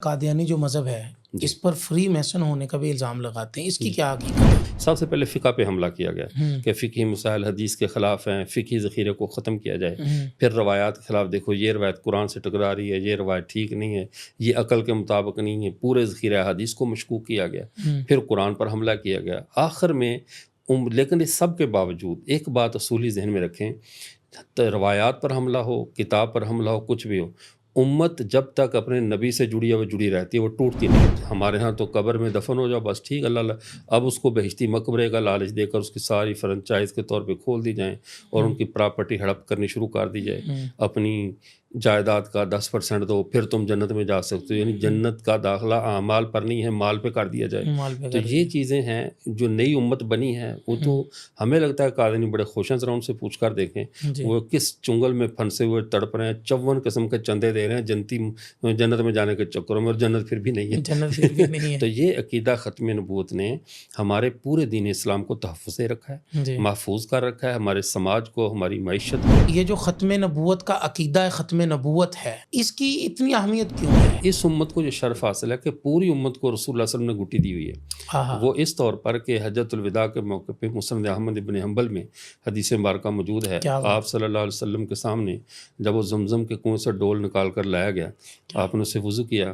قادیانی جو مذہب ہے جی اس پر فری میسن ہونے کا بھی الزام لگاتے ہیں، اس کی کیا حقیقت ہے؟ سب سے پہلے فقہ پہ حملہ کیا گیا ہوں، کہ فقہی مسائل حدیث کے خلاف ہیں، فقہی ذخیرے کو ختم کیا جائے. ہوں، پھر روایات کے خلاف دیکھو یہ روایت قرآن سے ٹکرا رہی ہے، یہ روایت ٹھیک نہیں ہے، یہ عقل کے مطابق نہیں ہے، پورے ذخیرہ حدیث کو مشکوک کیا گیا. ہوں، پھر قرآن پر حملہ کیا گیا آخر میں. لیکن اس سب کے باوجود ایک بات اصولی ذہن میں رکھیں، روایات پر حملہ ہو، کتاب پر حملہ ہو، کچھ بھی ہو، امت جب تک اپنے نبی سے جڑی ہے وہ جڑی رہتی ہے، وہ ٹوٹتی نہیں. ہمارے ہاں تو قبر میں دفن ہو جاؤ بس ٹھیک، اللہ اب اس کو بہشتی مقبرے کا لالچ دے کر اس کی ساری فرنچائز کے طور پہ کھول دی جائیں اور ان کی پراپرٹی ہڑپ کرنی شروع کر دی جائے. ہوں، اپنی جائیداد کا 10% دو پھر تم جنت میں جا سکتے ہو، یعنی جنت کا داخلہ اعمال پر نہیں ہے، مال پہ کر دیا جائے. مال پہ تو کر یہ دیا۔ چیزیں ہیں جو نئی امت بنی ہے. وہ تو ہمیں لگتا ہے قادیانی بڑے خوش ہیں، ذرا ان سے پوچھ کر دیکھیں جی، وہ کس چنگل میں پھنسے ہوئے تڑپ رہے ہیں، 54 قسم کے چندے دے رہے ہیں جنت میں جانے کے چکروں میں، اور جنت پھر بھی نہیں ہے. جنت پھر بھی نہیں ہے۔ تو یہ عقیدہ ختم نبوت نے ہمارے پورے دین اسلام کو تحفظ رکھا ہے، جی، محفوظ کر رکھا ہے، ہمارے سماج کو، ہماری معیشت کو. یہ جو ختم نبوت کا عقیدہ ختم نبوت ہے، اس کی اتنی اہمیت کیوں ہے؟ اس امت کو یہ شرف حاصل ہے کہ پوری امت کو رسول اللہ صلی اللہ علیہ وسلم نے گھٹی دی ہوئی ہے. ہاں، وہ اس طور پر کہ حجۃ الوداع کے موقع پہ مسند احمد ابن حنبل میں حدیث مبارکہ موجود ہے. کیا بات آپ صلی اللہ علیہ وسلم کے سامنے جب وہ زمزم کے کنویں سے ڈول نکال کر لایا گیا، آپ نے اسے وضو کیا،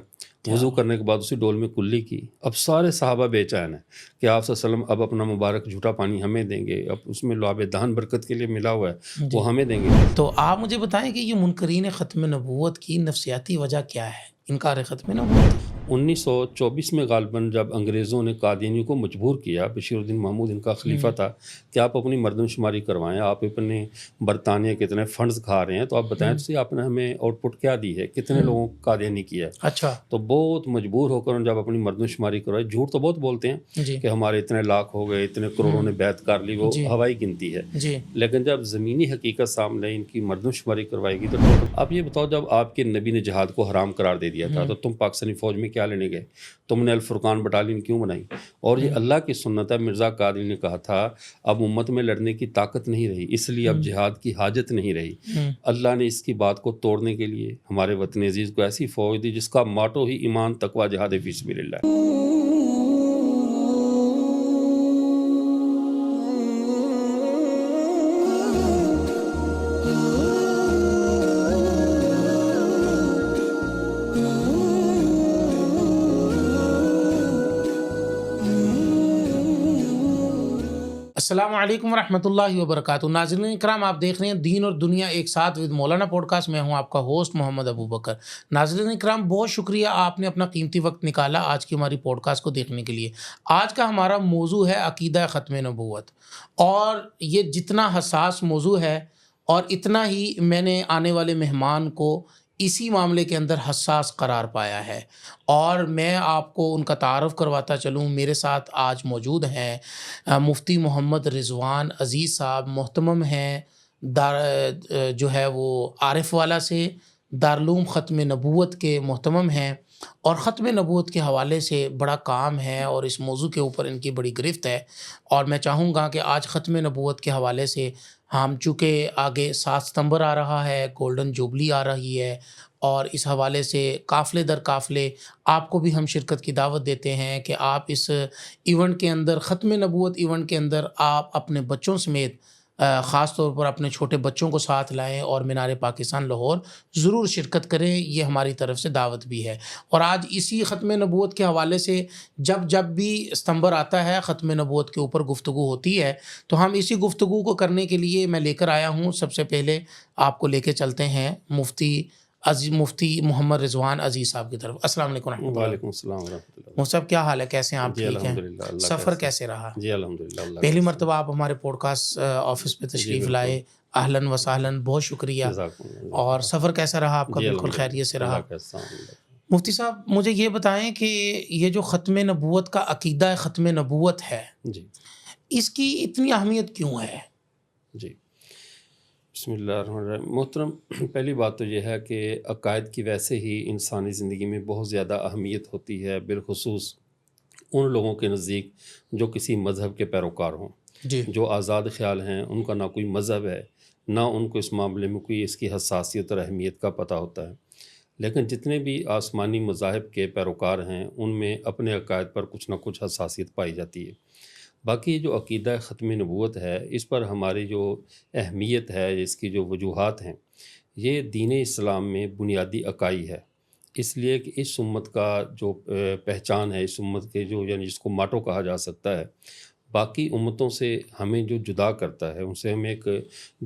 وضو کرنے کے بعد اسی ڈول میں کلی کی. اب سارے صحابہ بے چین ہیں کہ آپ صلی اللہ علیہ وسلم اب اپنا مبارک جھوٹا پانی ہمیں دیں گے، اب اس میں لعاب دہن برکت کے لیے ملا ہوا ہے جی۔ وہ ہمیں دیں گے. تو آپ مجھے بتائیں کہ یہ منکرین ختم نبوت کی نفسیاتی وجہ کیا ہے؟ انکار ختم نبوت۔ 1924 میں غالباً جب انگریزوں نے قادیانی کو مجبور کیا، بشیر الدین محمود ان کا خلیفہ تھا، کہ آپ اپنی مردم شماری کروائیں، آپ اپنے برطانیہ کے اتنے فنڈز کھا رہے ہیں تو آپ بتائیں تو آپ نے ہمیں آؤٹ پٹ کیا دی ہے، کتنے لوگوں کو قادیانی کیا ہے. اچھا، تو بہت مجبور ہو کر انہوں نے جب اپنی مردم شماری کروائی، جھوٹ تو بہت بولتے ہیں جی، کہ ہمارے اتنے لاکھ ہو گئے، اتنے کروڑوں نے بیعت کر لی، وہ جی، ہوائی گنتی ہے. جی، لیکن جب زمینی حقیقت سامنے ان کی مردم شماری کروائی گئی تو آپ یہ بتاؤ، جب آپ کے نبی نے جہاد کو حرام قرار دے دیا تھا تو تم پاکستانی فوج میں کیا لینے گئے؟ تم نے الفرقان بٹالین کیوں بنائی؟ اور یہ اللہ کی سنت ہے. مرزا قادری نے کہا تھا اب امت میں لڑنے کی طاقت نہیں رہی، اس لیے اب جہاد کی حاجت نہیں رہی. اللہ نے اس کی بات کو توڑنے کے لیے ہمارے وطن عزیز کو ایسی فوج دی جس کا ماٹو ہی ایمان، تقوی، جہاد فی سبیل اللہ ہے. السلام علیکم ورحمۃ اللہ وبرکاتہ. ناظرین اکرام، آپ دیکھ رہے ہیں دین اور دنیا ایک ساتھ ود مولانا پوڈ کاسٹ. میں ہوں آپ کا ہوسٹ محمد ابو بکر. ناظرین اکرام، بہت شکریہ آپ نے اپنا قیمتی وقت نکالا آج کی ہماری پوڈ کاسٹ کو دیکھنے کے لیے. آج کا ہمارا موضوع ہے عقیدہ ختم نبوت، اور یہ جتنا حساس موضوع ہے اور اتنا ہی میں نے آنے والے مہمان کو اسی معاملے کے اندر حساس قرار پایا ہے. اور میں آپ کو ان کا تعارف کرواتا چلوں. میرے ساتھ آج موجود ہیں مفتی محمد رضوان عزیز صاحب، محتمم ہیں جو ہے وہ عارف والا سے، دارالعلوم ختم نبوت کے محتمم ہیں، اور ختم نبوت کے حوالے سے بڑا کام ہے اور اس موضوع کے اوپر ان کی بڑی گرفت ہے. اور میں چاہوں گا کہ آج ختم نبوت کے حوالے سے ہم، چونکہ آگے 7 ستمبر آ رہا ہے، گولڈن جوبلی آ رہی ہے، اور اس حوالے سے قافلے در قافلے آپ کو بھی ہم شرکت کی دعوت دیتے ہیں کہ آپ اس ایونٹ کے اندر، ختم نبوت ایونٹ کے اندر، آپ اپنے بچوں سمیت خاص طور پر اپنے چھوٹے بچوں کو ساتھ لائیں اور مینار پاکستان لاہور ضرور شرکت کریں. یہ ہماری طرف سے دعوت بھی ہے. اور آج اسی ختم نبوت کے حوالے سے جب بھی ستمبر آتا ہے، ختم نبوت کے اوپر گفتگو ہوتی ہے، تو ہم اسی گفتگو کو کرنے کے لیے میں لے کر آیا ہوں. سب سے پہلے آپ کو لے کے چلتے ہیں مفتی محمد رضوان عزیز صاحب کی طرف. السلام علیکم ورحمۃ اللہ. وعلیکم السلام ورحمۃ اللہ. مفتی صاحب کیا حال ہے؟ کیسے ہیں آپ؟ جی ٹھیک ہیں؟ الحمدللہ. اللہ سفر کیسے رہا؟ جی الحمدللہ. اللہ پہلی مرتبہ آپ ہمارے پوڈ کاسٹ آفس پہ تشریف لائے، اہلاً و سہلاً، بہت شکریہ. اور سفر کیسا رہا آپ کا؟ بالکل خیریت سے رہا. مفتی صاحب مجھے یہ بتائیں کہ یہ جو ختم نبوت کا عقیدہ ختم نبوت ہے، جی، اس کی اتنی اہمیت کیوں ہے؟ جی، بسم اللہ الرحمن الرحیم. محترم، پہلی بات تو یہ ہے کہ عقائد کی ویسے ہی انسانی زندگی میں بہت زیادہ اہمیت ہوتی ہے، بالخصوص ان لوگوں کے نزدیک جو کسی مذہب کے پیروکار ہوں. جی، جو آزاد خیال ہیں، ان کا نہ کوئی مذہب ہے، نہ ان کو اس معاملے میں کوئی اس کی حساسیت اور اہمیت کا پتہ ہوتا ہے. لیکن جتنے بھی آسمانی مذاہب کے پیروکار ہیں ان میں اپنے عقائد پر کچھ نہ کچھ حساسیت پائی جاتی ہے. باقی جو عقیدہ ختم نبوت ہے اس پر ہماری جو اہمیت ہے، اس کی جو وجوہات ہیں، یہ دین اسلام میں بنیادی اکائی ہے. اس لیے کہ اس امت کا جو پہچان ہے، اس امت کے جو یعنی جس کو ماٹو کہا جا سکتا ہے، باقی امتوں سے ہمیں جو جدا کرتا ہے، ان سے ہمیں ایک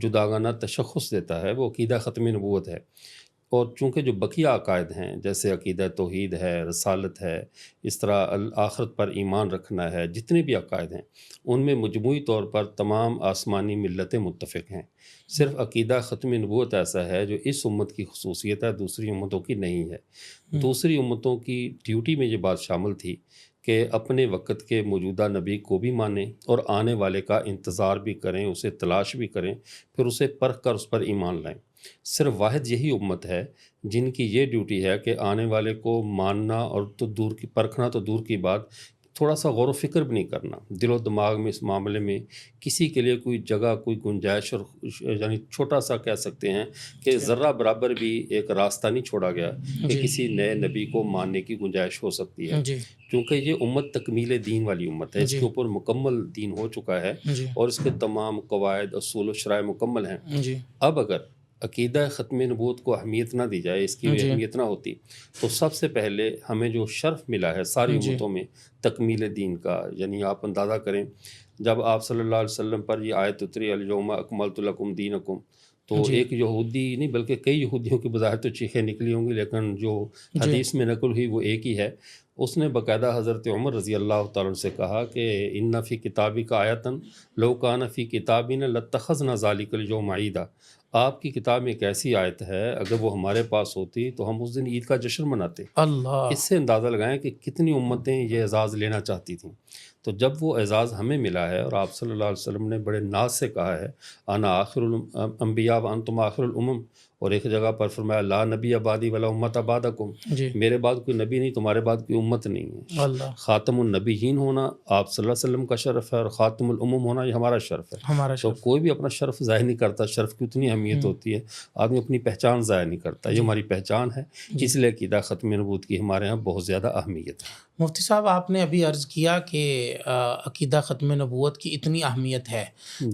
جداگانہ تشخص دیتا ہے، وہ عقیدہ ختم نبوت ہے. اور چونکہ جو بقیہ عقائد ہیں جیسے عقیدہ توحید ہے، رسالت ہے، اس طرح آخرت پر ایمان رکھنا ہے، جتنے بھی عقائد ہیں ان میں مجموعی طور پر تمام آسمانی ملتیں متفق ہیں. صرف عقیدہ ختم نبوت ایسا ہے جو اس امت کی خصوصیت ہے، دوسری امتوں کی نہیں ہے. دوسری امتوں کی ڈیوٹی میں یہ بات شامل تھی کہ اپنے وقت کے موجودہ نبی کو بھی مانیں اور آنے والے کا انتظار بھی کریں، اسے تلاش بھی کریں، پھر اسے پرکھ کر اس پر ایمان لائیں. صرف واحد یہی امت ہے جن کی یہ ڈیوٹی ہے کہ آنے والے کو ماننا اور تو دور کی پرکھنا تو دور کی بات، تھوڑا سا غور و فکر بھی نہیں کرنا. دل و دماغ میں اس معاملے میں کسی کے لیے کوئی جگہ، کوئی گنجائش، اور یعنی چھوٹا سا کہہ سکتے ہیں کہ ذرہ برابر بھی ایک راستہ نہیں چھوڑا گیا کہ کسی نئے نبی کو ماننے کی گنجائش ہو سکتی ہے. کیونکہ یہ امت تکمیل دین والی امت ہے، اس کے اوپر مکمل دین ہو چکا ہے اور اس کے تمام قواعد، اصول و شرائع مکمل ہیں. اب اگر عقیدہ ختم نبوت کو اہمیت نہ دی جائے، اس کی اہمیت نہ ہوتی، تو سب سے پہلے ہمیں جو شرف ملا ہے ساری امتوں میں تکمیل دین کا، یعنی آپ اندازہ کریں جب آپ صلی اللہ علیہ وسلم پر یہ آیت اتری الیوم اکملت لکم دینکم، تو ایک یہودی نہیں بلکہ کئی یہودیوں کی بظاہر تو چیخیں نکلی ہوں گی، لیکن جو حدیث میں نقل ہوئی وہ ایک ہی ہے. اس نے باقاعدہ حضرت عمر رضی اللہ تعالیٰ عنہ سے کہا کہ ان فی کتابی کا آیتن لو کان فی کتابنا لاتخذنا ذالک الیوم عیدا. آپ کی کتاب میں ایک ایسی آیت ہے، اگر وہ ہمارے پاس ہوتی تو ہم اس دن عید کا جشن مناتے. اللہ، اس سے اندازہ لگائیں کہ کتنی امتیں یہ اعزاز لینا چاہتی تھیں. تو جب وہ اعزاز ہمیں ملا ہے اور آپ صلی اللہ علیہ وسلم نے بڑے ناز سے کہا ہے انا آخر الانبیاء وانتم آخر الامم، اور ایک جگہ پر فرمایا لا نبی بعدی ولا امت بعدکم، میرے بعد کوئی نبی نہیں، تمہارے بعد کوئی امت نہیں ہے. اللہ، خاتم النبیین ہونا آپ صلی اللہ علیہ وسلم کا شرف ہے، اور خاتم الامم ہونا یہ ہمارا شرف ہے. تو کوئی بھی اپنا شرف ضائع نہیں کرتا. شرف کی اتنی اہمیت ہوتی ہے، آدمی اپنی پہچان ضائع نہیں کرتا. یہ ہماری پہچان ہے، اس لیے عقیدہ ختم نبوت کی ہمارے ہاں بہت زیادہ اہمیت ہے. مفتی صاحب، آپ نے ابھی عرض کیا کہ عقیدہ ختم نبوت کی اتنی اہمیت ہے،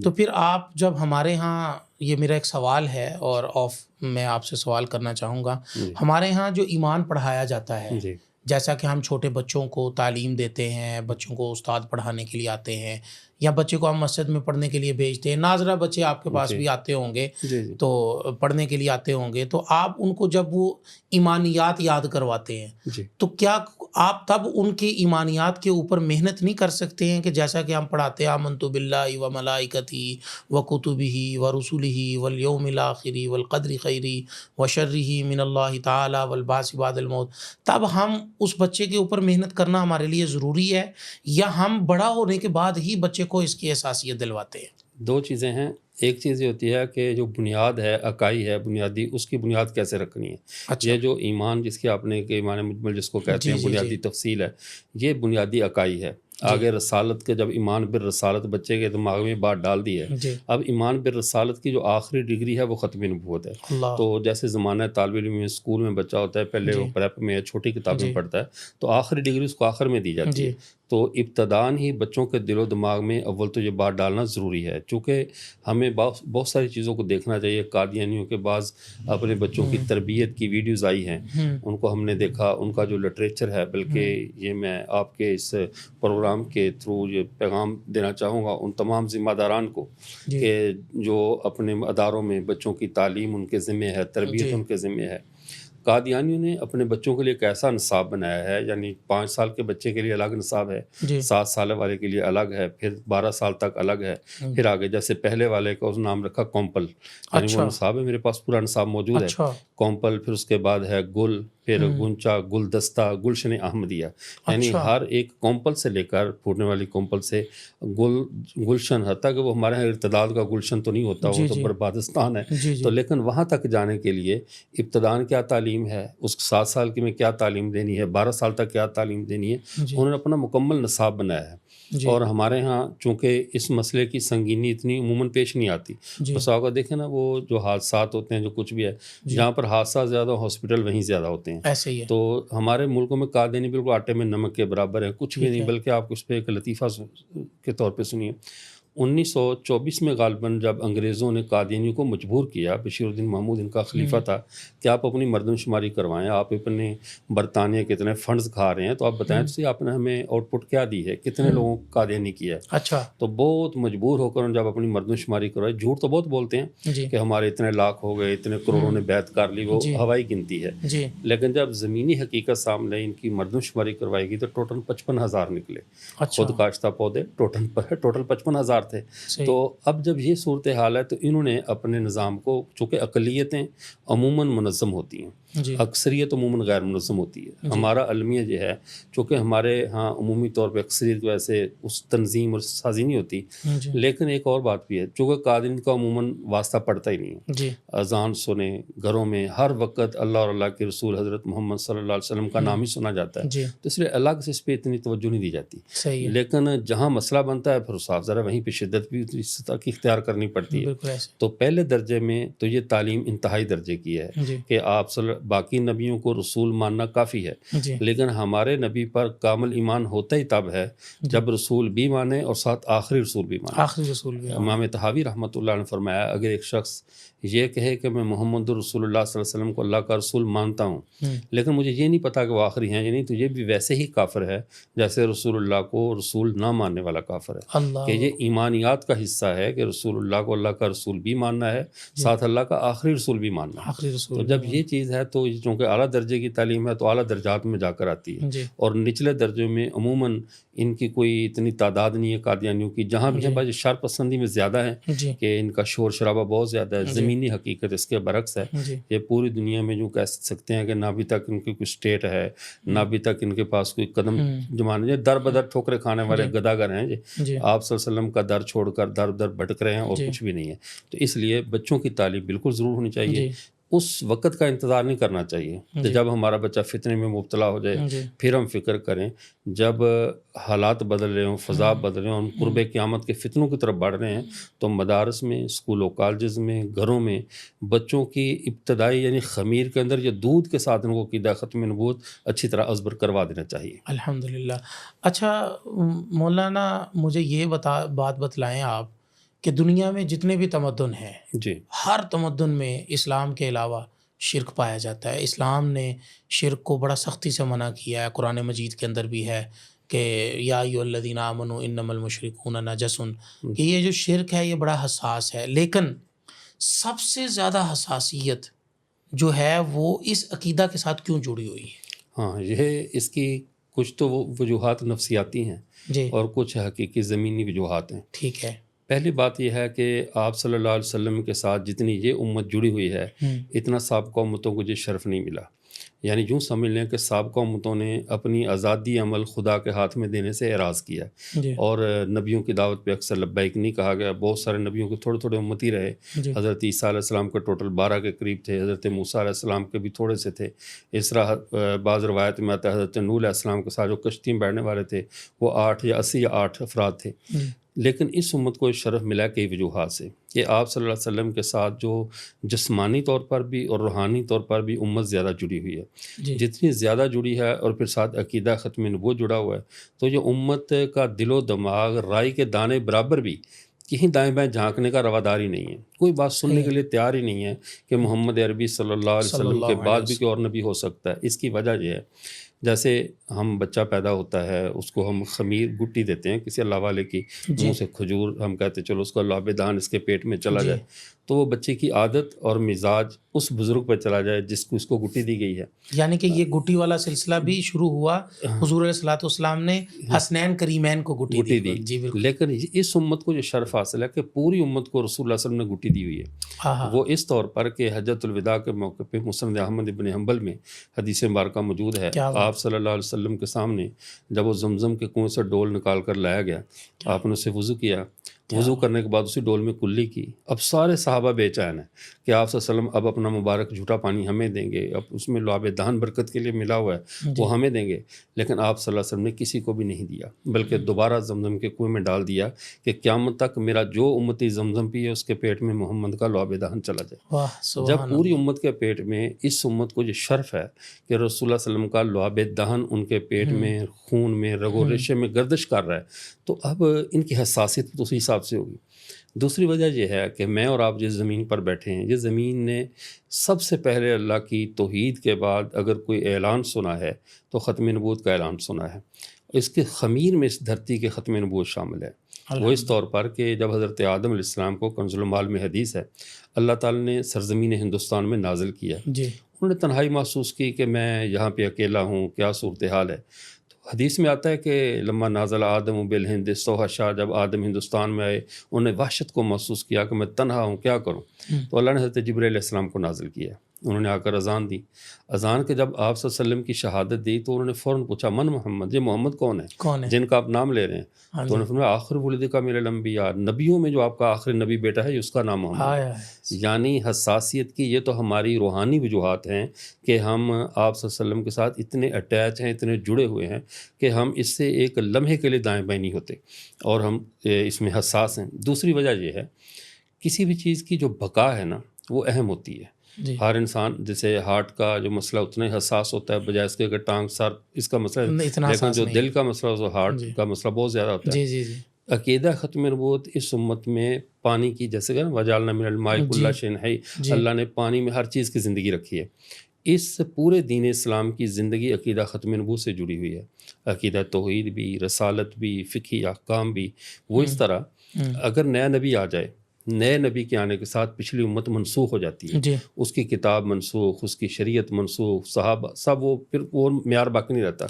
تو پھر آپ جب ہمارے ہاں، یہ میرا ایک سوال ہے اور میں آپ سے سوال کرنا چاہوں گا، ہمارے ہاں جو ایمان پڑھایا جاتا ہے، جیسا کہ ہم چھوٹے بچوں کو تعلیم دیتے ہیں، بچوں کو استاد پڑھانے کے لیے آتے ہیں، یا بچے کو ہم مسجد میں پڑھنے کے لیے بھیجتے ہیں، ناظرہ بچے آپ کے پاس بھی آتے ہوں گے تو پڑھنے کے لیے آتے ہوں گے، تو آپ ان کو جب وہ ایمانیات یاد کرواتے ہیں تو کیا آپ تب ان کی ایمانیات کے اوپر محنت نہیں کر سکتے ہیں کہ جیسا کہ ہم پڑھاتے ہیں آمنت باللہ و ملائکتہ و کتبہ و رسلہ والیوم الآخر والقدر خیرہ و شرہ من اللہ تعالی والبعث بعد الموت، تب ہم اس بچے کے اوپر محنت کرنا ہمارے لیے ضروری ہے، یا ہم بڑا ہونے کے بعد ہی بچے کو اس کی احساسیت دلواتے ہیں؟ دو چیزیں ہیں. ایک چیز یہ ہوتی ہے کہ جو بنیاد ہے، اکائی ہے بنیادی، اس کی بنیاد کیسے رکھنی ہے. یہ جو ایمان جس کی آپ نے کہ ایمان مجمل جس کو کہتے ہیں، بنیادی تفصیل ہے، یہ بنیادی اکائی ہے. آگے رسالت کے جب ایمان بالرسالت بچے کے دماغ میں بات ڈال دی ہے، اب ایمان بالرسالت کی جو آخری ڈگری ہے وہ ختم نبوت ہے. تو جیسے زمانہ طالب علم میں اسکول میں بچہ ہوتا ہے، پہلے وہ پریپ میں چھوٹی کتابیں پڑھتا ہے، تو آخری ڈگری اس کو آخر میں دی جاتی ہے. تو ابتداً ہی بچوں کے دل و دماغ میں اول تو یہ بات ڈالنا ضروری ہے، چونکہ ہمیں بہت ساری چیزوں کو دیکھنا چاہیے. قادیانیوں کے بعض اپنے بچوں کی تربیت کی ویڈیوز آئی ہیں، ان کو ہم نے دیکھا، ان کا جو لٹریچر ہے، بلکہ یہ میں آپ کے اس پروگرام کے تھرو یہ پیغام دینا چاہوں گا ان تمام ذمہ داران کو کہ جو اپنے اداروں میں بچوں کی تعلیم ان کے ذمہ ہے، تربیت ان کے ذمہ ہے. قادیانیوں نے اپنے بچوں کے لیے ایک ایسا نصاب بنایا ہے، یعنی 5 سال کے بچے کے لیے الگ نصاب ہے، 7 سال والے کے لیے الگ ہے، پھر 12 سال تک الگ ہے، پھر آگے جیسے پہلے والے کا اس نام رکھا کومپل، یعنی وہ نصاب ہے، میرے پاس پورا نصاب موجود ہے. کومپل، پھر اس کے بعد ہے گل، پھر گنچا، گلدستہ، گلشن احمدیہ، یعنی ہر ایک کومپل سے لے کر پھوٹنے والی کومپل سے گلشن، حتیٰ کہ وہ ہمارے یہاں ارتداد کا گلشن تو نہیں ہوتا، وہ تو بربادستان ہے، تو لیکن وہاں تک جانے کے لیے ابتدان کیا تعلیم ہے، اس 7 سال کی میں کیا تعلیم دینی ہے، 12 سال تک کیا تعلیم دینی ہے، انہوں نے اپنا مکمل نصاب بنایا ہے۔ اور ہمارے ہاں چونکہ اس مسئلے کی سنگینی اتنی عموماً پیش نہیں آتی، بس آپ دیکھیں نا، وہ جو حادثات ہوتے ہیں، جو کچھ بھی ہے، جہاں پر حادثات زیادہ ہاسپٹل وہیں زیادہ ہوتے ہیں، ایسے ہی ہے۔ تو ہمارے ملکوں میں قادیانی بالکل آٹے میں نمک کے برابر ہے، کچھ بھی نہیں، بلکہ آپ اس پہ ایک لطیفہ کے طور پہ سنیے۔ 1924 میں غالباً جب انگریزوں نے قادیانیوں کو مجبور کیا، بشیر الدین محمود ان کا خلیفہ تھا، کہ آپ اپنی مردم شماری کروائیں، آپ اپنے برطانیہ کتنے فنڈز کھا رہے ہیں، تو آپ بتائیں تو آپ نے ہمیں آؤٹ پٹ کیا دی ہے، کتنے لوگوں کو قادیانی کیا ہے۔ اچھا، تو بہت مجبور ہو کر جب اپنی مردم شماری کروائی، جھوٹ تو بہت بولتے ہیں کہ ہمارے اتنے لاکھ ہو گئے، اتنے کروڑوں نے بیعت کر لی، وہ ہوائی گنتی ہے، لیکن جب زمینی حقیقت سامنے ان کی مردم شماری کروائی گئی تو ٹوٹل 55,000 نکلے، خود کاشتہ پودے ٹوٹل 55,000 تھے۔ تو اب جب یہ صورتحال ہے تو انہوں نے اپنے نظام کو، چونکہ اقلیتیں عموماً منظم ہوتی ہیں، اکثریت عموماً غیر منظم ہوتی ہے، ہمارا المیہ جو ہے، چونکہ ہمارے ہاں عمومی طور پہ اکثریت کی وجہ سے اس تنظیم اور سازی نہیں ہوتی، لیکن ایک اور بات بھی ہے، چونکہ قادری کا عموماً واسطہ پڑتا ہی نہیں ہے، اذان سنیں گھروں میں ہر وقت اللہ اور اللہ کے رسول حضرت محمد صلی اللہ علیہ وسلم کا نام ہی سنا جاتا ہے، تو اس لیے الگ سے اس پہ اتنی توجہ نہیں دی جاتی، لیکن جہاں مسئلہ بنتا ہے پھر صاف ذرا وہیں پہ شدت بھی اس سطح کی اختیار کرنی پڑتی ہے۔ تو پہلے درجے میں تو یہ تعلیم انتہائی درجے کی ہے کہ آپ باقی نبیوں کو رسول ماننا کافی ہے، لیکن ہمارے نبی پر کامل ایمان ہوتا ہی تب ہے جب رسول بھی مانے اور ساتھ آخری رسول بھی مانے۔ امام طحاوی رحمۃ اللہ نے فرمایا، اگر ایک شخص یہ کہے کہ میں محمد رسول اللہ صلی اللہ علیہ وسلم کو اللہ کا رسول مانتا ہوں، لیکن مجھے یہ نہیں پتا کہ وہ آخری ہیں یا نہیں، تو یہ بھی ویسے ہی کافر ہے جیسے رسول اللہ کو رسول نہ ماننے والا کافر ہے، کہ یہ ایمانیات کا حصہ ہے کہ رسول اللہ کو اللہ کا رسول بھی ماننا ہے، ساتھ اللہ کا آخری رسول بھی ماننا ہے۔ تو جب یہ چیز ہے تو چونکہ اعلیٰ درجے کی تعلیم ہے تو اعلیٰ درجات میں جا کر آتی ہے، اور نچلے درجے میں عموماً ان کی کوئی اتنی تعداد نہیں ہے قادیانیوں کی، جہاں بھی ہیں بس شر پسندی میں زیادہ ہے کہ ان کا شور شرابہ بہت زیادہ ہے، زمینی حقیقت اس کے برعکس ہے۔ یہ پوری دنیا میں جو کہہ سکتے ہیں کہ نہ ابھی تک ان کی کوئی اسٹیٹ ہے، نہ ابھی تک ان کے پاس کوئی قدم جمانے، در بدر ٹھوکرے کھانے والے گداگر ہیں، آپ صلی اللہ علیہ وسلم کا در چھوڑ کر در در بھٹک رہے ہیں اور کچھ بھی نہیں ہے۔ تو اس لیے بچوں کی تعلیم بالکل ضرور ہونی چاہیے، اس وقت کا انتظار نہیں کرنا چاہیے کہ جب ہمارا بچہ فتنے میں مبتلا ہو جائے پھر ہم فکر کریں۔ جب حالات بدل رہے ہوں، فضا بدل رہے ہوں، ہم قرب قیامت کے فتنوں کی طرف بڑھ رہے ہیں، تو مدارس میں، اسکولوں کالجز میں، گھروں میں بچوں کی ابتدائی یعنی خمیر کے اندر یا دودھ کے ساتھ ان کو عقیدہ ختم نبوت اچھی طرح ازبر کروا دینا چاہیے۔ الحمدللہ۔ اچھا مولانا، مجھے یہ بات بتلائیں آپ کہ دنیا میں جتنے بھی تمدن ہیں، ہر تمدن میں اسلام کے علاوہ شرک پایا جاتا ہے۔ اسلام نے شرک کو بڑا سختی سے منع کیا ہے، قرآن مجید کے اندر بھی ہے کہ یا ایھا الذین آمنوا انما المشرکون نجس، کہ یہ جو شرک ہے یہ بڑا حساس ہے، لیکن سب سے زیادہ حساسیت جو ہے وہ اس عقیدہ کے ساتھ کیوں جڑی ہوئی ہے؟ ہاں، یہ اس کی کچھ تو وجوہات نفسیاتی ہیں اور کچھ حقیقی زمینی وجوہات ہیں۔ ٹھیک ہے۔ پہلی بات یہ ہے کہ آپ صلی اللہ علیہ وسلم کے ساتھ جتنی یہ امت جڑی ہوئی ہے، اتنا سابقہ امتوں کو یہ شرف نہیں ملا۔ یعنی یوں سمجھ لیں کہ سابقہ امتوں نے اپنی آزادی عمل خدا کے ہاتھ میں دینے سے اعراض کیا، اور نبیوں کی دعوت پہ اکثر لبیک نہیں کہا گیا۔ بہت سارے نبیوں کے تھوڑے تھوڑے امتی رہے، حضرت عیسیٰ علیہ السلام کے ٹوٹل 12 کے قریب تھے، حضرت موسیٰ علیہ السلام کے بھی تھوڑے سے تھے، اس طرح بعض روایت میں آتا ہے حضرت نوح علیہ السلام کے ساتھ جو کشتی میں بیٹھنے والے تھے وہ 8 یا 80 یا 8 افراد تھے۔ لیکن اس امت کو شرف ملا کئی وجوہات سے کہ آپ صلی اللہ علیہ وسلم کے ساتھ جو جسمانی طور پر بھی اور روحانی طور پر بھی امت زیادہ جڑی ہوئی ہے۔ جتنی زیادہ جڑی ہے اور پھر ساتھ عقیدہ ختم نبوت جڑا ہوا ہے، تو یہ امت کا دل و دماغ رائی کے دانے برابر بھی کہیں دائیں بائیں جھانکنے کا رواداری نہیں ہے، کوئی بات سننے کے لیے تیار ہی نہیں ہے کہ محمد عربی صلی اللہ علیہ وسلم کے بعد بھی کوئی اور نبی ہو سکتا ہے۔ اس کی وجہ یہ ہے، جیسے ہم بچہ پیدا ہوتا ہے، اس کو ہم خمیر گٹی دیتے ہیں کسی اللہ والے کی، منہ سے کھجور، ہم کہتے چلو اس کو لعاب دہن اس کے پیٹ میں چلا جائے، تو وہ بچے کی عادت اور مزاج اس بزرگ پہ چلا جائے جس کو اس کو گٹی دی گئی ہے. یعنی کہ یہ گٹی والا سلسلہ بھی شروع ہوا، حضور علیہ الصلوۃ والسلام نے حسنین کریمین کو گٹی دی. جی بالکل. لیکن اس امت کو جو شرف حاصل ہے کہ پوری امت کو رسول اللہ صلی اللہ علیہ وسلم نے گٹی دی ہوئی ہے. وہ اس طور پر کہ حجۃ الوداع کے موقع پہ مسند احمد ابن حنبل میں حدیث مبارکہ موجود ہے. آپ صلی اللہ علیہ وسلم کے سامنے جب وہ زمزم کے کنویں سے ڈول نکال کر لایا گیا، آپ نے اسے وضو کیا. وضو کرنے کے بعد اسی ڈول میں کلی کی. اب سارے صحابہ بے چین ہیں کہ آپ صلی اللہ علیہ وسلم اب اپنا مبارک جھوٹا پانی ہمیں دیں گے، اب اس میں لعاب دہن برکت کے لیے ملا ہوا ہے وہ ہمیں دیں گے. لیکن آپ صلی اللہ علیہ وسلم نے کسی کو بھی نہیں دیا، بلکہ دوبارہ زمزم کے کنویں میں ڈال دیا کہ قیامت تک میرا جو امتی زمزم پیے اس کے پیٹ میں محمد کا لعاب دہن چلا جائے. جب پوری امت کے پیٹ میں اس امت کو یہ شرف ہے کہ رسول اللہ صلی اللہ علیہ وسلم کا لعاب دہن ان کے پیٹ میں، خون میں، رگ و ریشے میں گردش کر رہا ہے، تو اب ان کی حساسیت تو اسی حساب سے ہوگی. دوسری وجہ یہ ہے کہ میں اور آپ جس زمین پر بیٹھے ہیں، یہ زمین نے سب سے پہلے اللہ کی توحید کے بعد اگر کوئی اعلان سنا ہے تو ختم نبوت کا اعلان سنا ہے. اس کے خمیر میں اس دھرتی کے ختم نبوت شامل ہے. وہ اس طور پر کہ جب حضرت آدم علیہ السلام کو کنز المال میں حدیث ہے اللہ تعالیٰ نے سرزمین ہندوستان میں نازل کیا. انہوں نے تنہائی محسوس کی کہ میں یہاں پہ اکیلا ہوں، کیا صورتحال ہے. حدیث میں آتا ہے کہ لما نازل آدم بالہند استوحشا، جب آدم ہندوستان میں آئے انہوں نے وحشت کو محسوس کیا کہ میں تنہا ہوں، کیا کروں. تو اللہ نے حضرت جبرائیل علیہ السلام کو نازل کیا. انہوں نے آ کر اذان دی. اذان کے جب آپ صلی اللہ علیہ وسلم کی شہادت دی تو انہوں نے فوراً پوچھا من محمد، یہ محمد کون ہے جن کا آپ نام لے رہے ہیں؟ تو انہوں نے فرمایا آخر ولد کا من الانبیاء، نبیوں میں جو آپ کا آخری نبی بیٹا ہے اس کا نام محمد ہے. یعنی حساسیت کی یہ تو ہماری روحانی وجوہات ہیں کہ ہم آپ صلی اللہ علیہ وسلم کے ساتھ اتنے اٹیچ ہیں، اتنے جڑے ہوئے ہیں کہ ہم اس سے ایک لمحے کے لیے دائیں بائیں نہیں ہوتے اور ہم اس میں حساس ہیں. دوسری وجہ یہ ہے کسی بھی چیز کی جو بقا ہے نا وہ اہم ہوتی ہے. ہر انسان جیسے ہارٹ کا جو مسئلہ اتنا ہی حساس ہوتا ہے بجائے اس کے کہ ٹانگ سر اس کا مسئلہ، لیکن جو دل کا مسئلہ ہے ہارٹ کا مسئلہ بہت زیادہ ہوتا ہے. عقیدہ ختم نبوت اس امت میں پانی کی، جیسے کہ وجعلنا من الماء کل شیء حی، اللہ نے پانی میں ہر چیز کی زندگی رکھی ہے. اس پورے دین اسلام کی زندگی عقیدہ ختم نبوت سے جڑی ہوئی ہے. عقیدہ توحید بھی، رسالت بھی، فقہی احکام بھی. وہ اس طرح اگر نیا نبی آ جائے، نئے نبی کے آنے کے ساتھ پچھلی امت منسوخ ہو جاتی ہے. اس کی کتاب منسوخ، اس کی شریعت منسوخ، صحابہ سب وہ پھر وہ معیار باقی نہیں رہتا.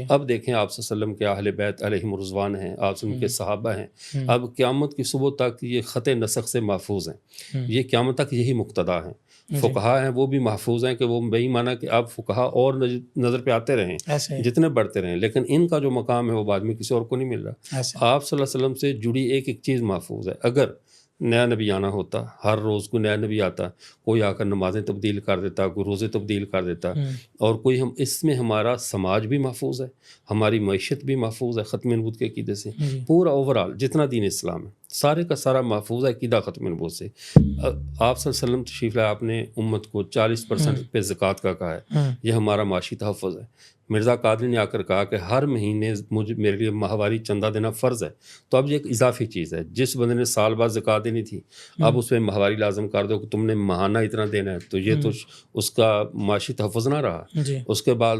اب دیکھیں آپ صلی اللہ علیہ وسلم کے اہل بیت علیہم رضوان ہیں، آپ صلی اللہ علیہ وسلم کے صحابہ ہیں، اب قیامت کی صبح تک یہ خط نسخ سے محفوظ ہیں. یہ قیامت تک یہی مقتدا ہیں. فقہا ہیں وہ بھی محفوظ ہیں کہ وہ بہی مانا کہ اب فقہا اور نظر پہ آتے رہیں جتنے بڑھتے رہیں، لیکن ان کا جو مقام ہے وہ بعد میں کسی اور کو نہیں مل رہا. آپ صلی اللہ علیہ وسلم سے جڑی ایک ایک چیز محفوظ ہے. اگر نیا نبی آنا ہوتا، ہر روز کوئی نیا نبی آتا، کوئی آ کر نمازیں تبدیل کر دیتا، کوئی روزے تبدیل کر دیتا، اور کوئی ہم اس میں ہمارا سماج بھی محفوظ ہے، ہماری معیشت بھی محفوظ ہے ختم نبوت کے عقیدے سے. پورا اوورال جتنا دین اسلام ہے سارے کا سارا محفوظ ہے عقیدہ ختم نبوت سے. آپ صلی اللہ علیہ وسلم تشریف لائے، آپ نے امت کو 40% پہ زکوٰۃ کا کہا ہے. یہ ہمارا معاشی تحفظ ہے. مرزا قادری نے آ کر کہا کہ ہر مہینے میرے لیے ماہواری چندہ دینا فرض ہے. تو اب یہ ایک اضافی چیز ہے. جس بندے نے سال بعد زکوٰۃ دینی تھی اب اس میں ماہواری لازم کر دو کہ تم نے ماہانہ اتنا دینا ہے، تو یہ تو اس کا معاشی تحفظ نہ رہا. اس کے بعد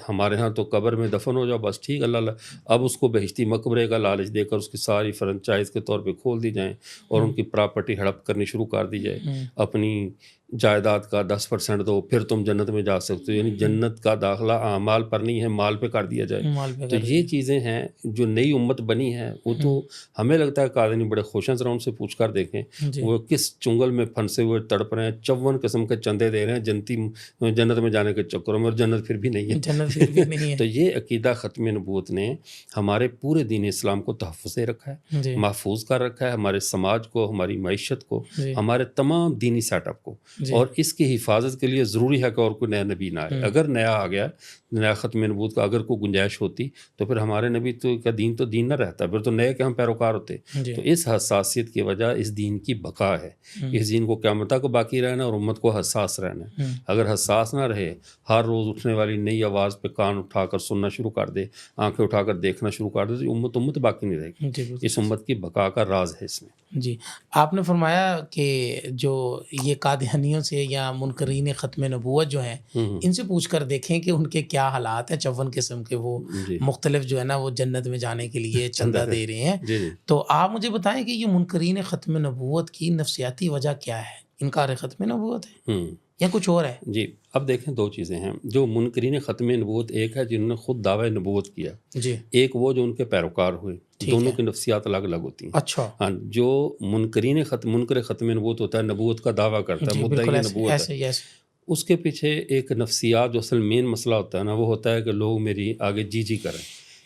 ہمارے ہاں تو قبر میں دفن ہو جاؤ بس ٹھیک اللہ. اب اس کو بہشتی مقبرے کا لالچ دے کر اس کی ساری فرنچائز کے طور پہ کھول دی جائیں اور ان کی پراپرٹی ہڑپ کرنی شروع کر دی جائے. اپنی جائیداد کا 10% دو پھر تم جنت میں جا سکتے ہو. یعنی جنت کا داخلہ اعمال پر نہیں ہے، مال پہ کر دیا جائے. تو یہ چیزیں ہیں جو نئی امت بنی ہے. وہ تو ہمیں لگتا ہے قادری بڑے خوش ہیں، ذرا ان سے پوچھ کر دیکھیں وہ کس چنگل میں پھنسے ہوئے تڑپ رہے ہیں، 54 قسم کے چندے دے رہے ہیں جنت میں جانے کے چکروں میں، اور جنت پھر بھی نہیں ہے. تو یہ عقیدہ ختم نبوت نے ہمارے پورے دین اسلام کو تحفظ دے رکھا ہے، محفوظ کر رکھا ہے، ہمارے سماج کو، ہماری معیشت کو، ہمارے تمام دینی سیٹ اپ کو. اور اس کی حفاظت کے لیے ضروری ہے کہ اور کوئی نیا نبی نہ آئے. اگر نیا آ گیا، نیا ختم نبوت کا اگر کوئی گنجائش ہوتی تو پھر ہمارے نبی تو کا دین تو دین نہ رہتا، پھر تو نئے کے ہم پیروکار ہوتے. تو اس حساسیت کی وجہ اس دین کی بقا ہے. اس دین کو قیامت تک باقی رہنا اور امت کو حساس رہنا. اگر حساس نہ رہے، ہر روز اٹھنے والی نئی آواز پہ کان اٹھا کر سننا شروع کر دے، آنکھیں اٹھا کر دیکھنا شروع کر دے، تو امت باقی نہیں رہے گی. اس امت کی بقا کا راز ہے اس میں. جی آپ نے فرمایا کہ جو یہ قادیانیوں سے یا منکرین ختم نبوت جو ہیں ان سے پوچھ کر دیکھیں کہ ان کے کیا کیا حالات ہیں, 54 قسم کے وہ جی مختلف جو ہے نا وہ جنت میں جانے کے لیے چندہ دے رہے ہیں. جی جی تو آپ مجھے بتائیں کہ یہ منکرین ختم نبوت کی نفسیاتی وجہ کیا ہے؟ انکار ختم نبوت ہے یا کچھ اور ہے؟ جی اب دیکھیں دو چیزیں ہیں. جو منکرین ختم نبوت ایک ہے جنہوں نے خود دعوی نبوت کیا, جی ایک وہ جو ان کے پیروکار ہوئے, دونوں کی نفسیات الگ الگ ہوتی ہیں. اچھا ہاں, جو منکر ختم نبوت ہوتا ہے, نبوت کا دعویٰ کرتا ہے, جی مدعی بالکل نبوت ہے, ایسے ایسے اس کے پیچھے ایک نفسیات جو اصل مین مسئلہ ہوتا ہے نا, وہ ہوتا ہے کہ لوگ میری آگے جی کریں,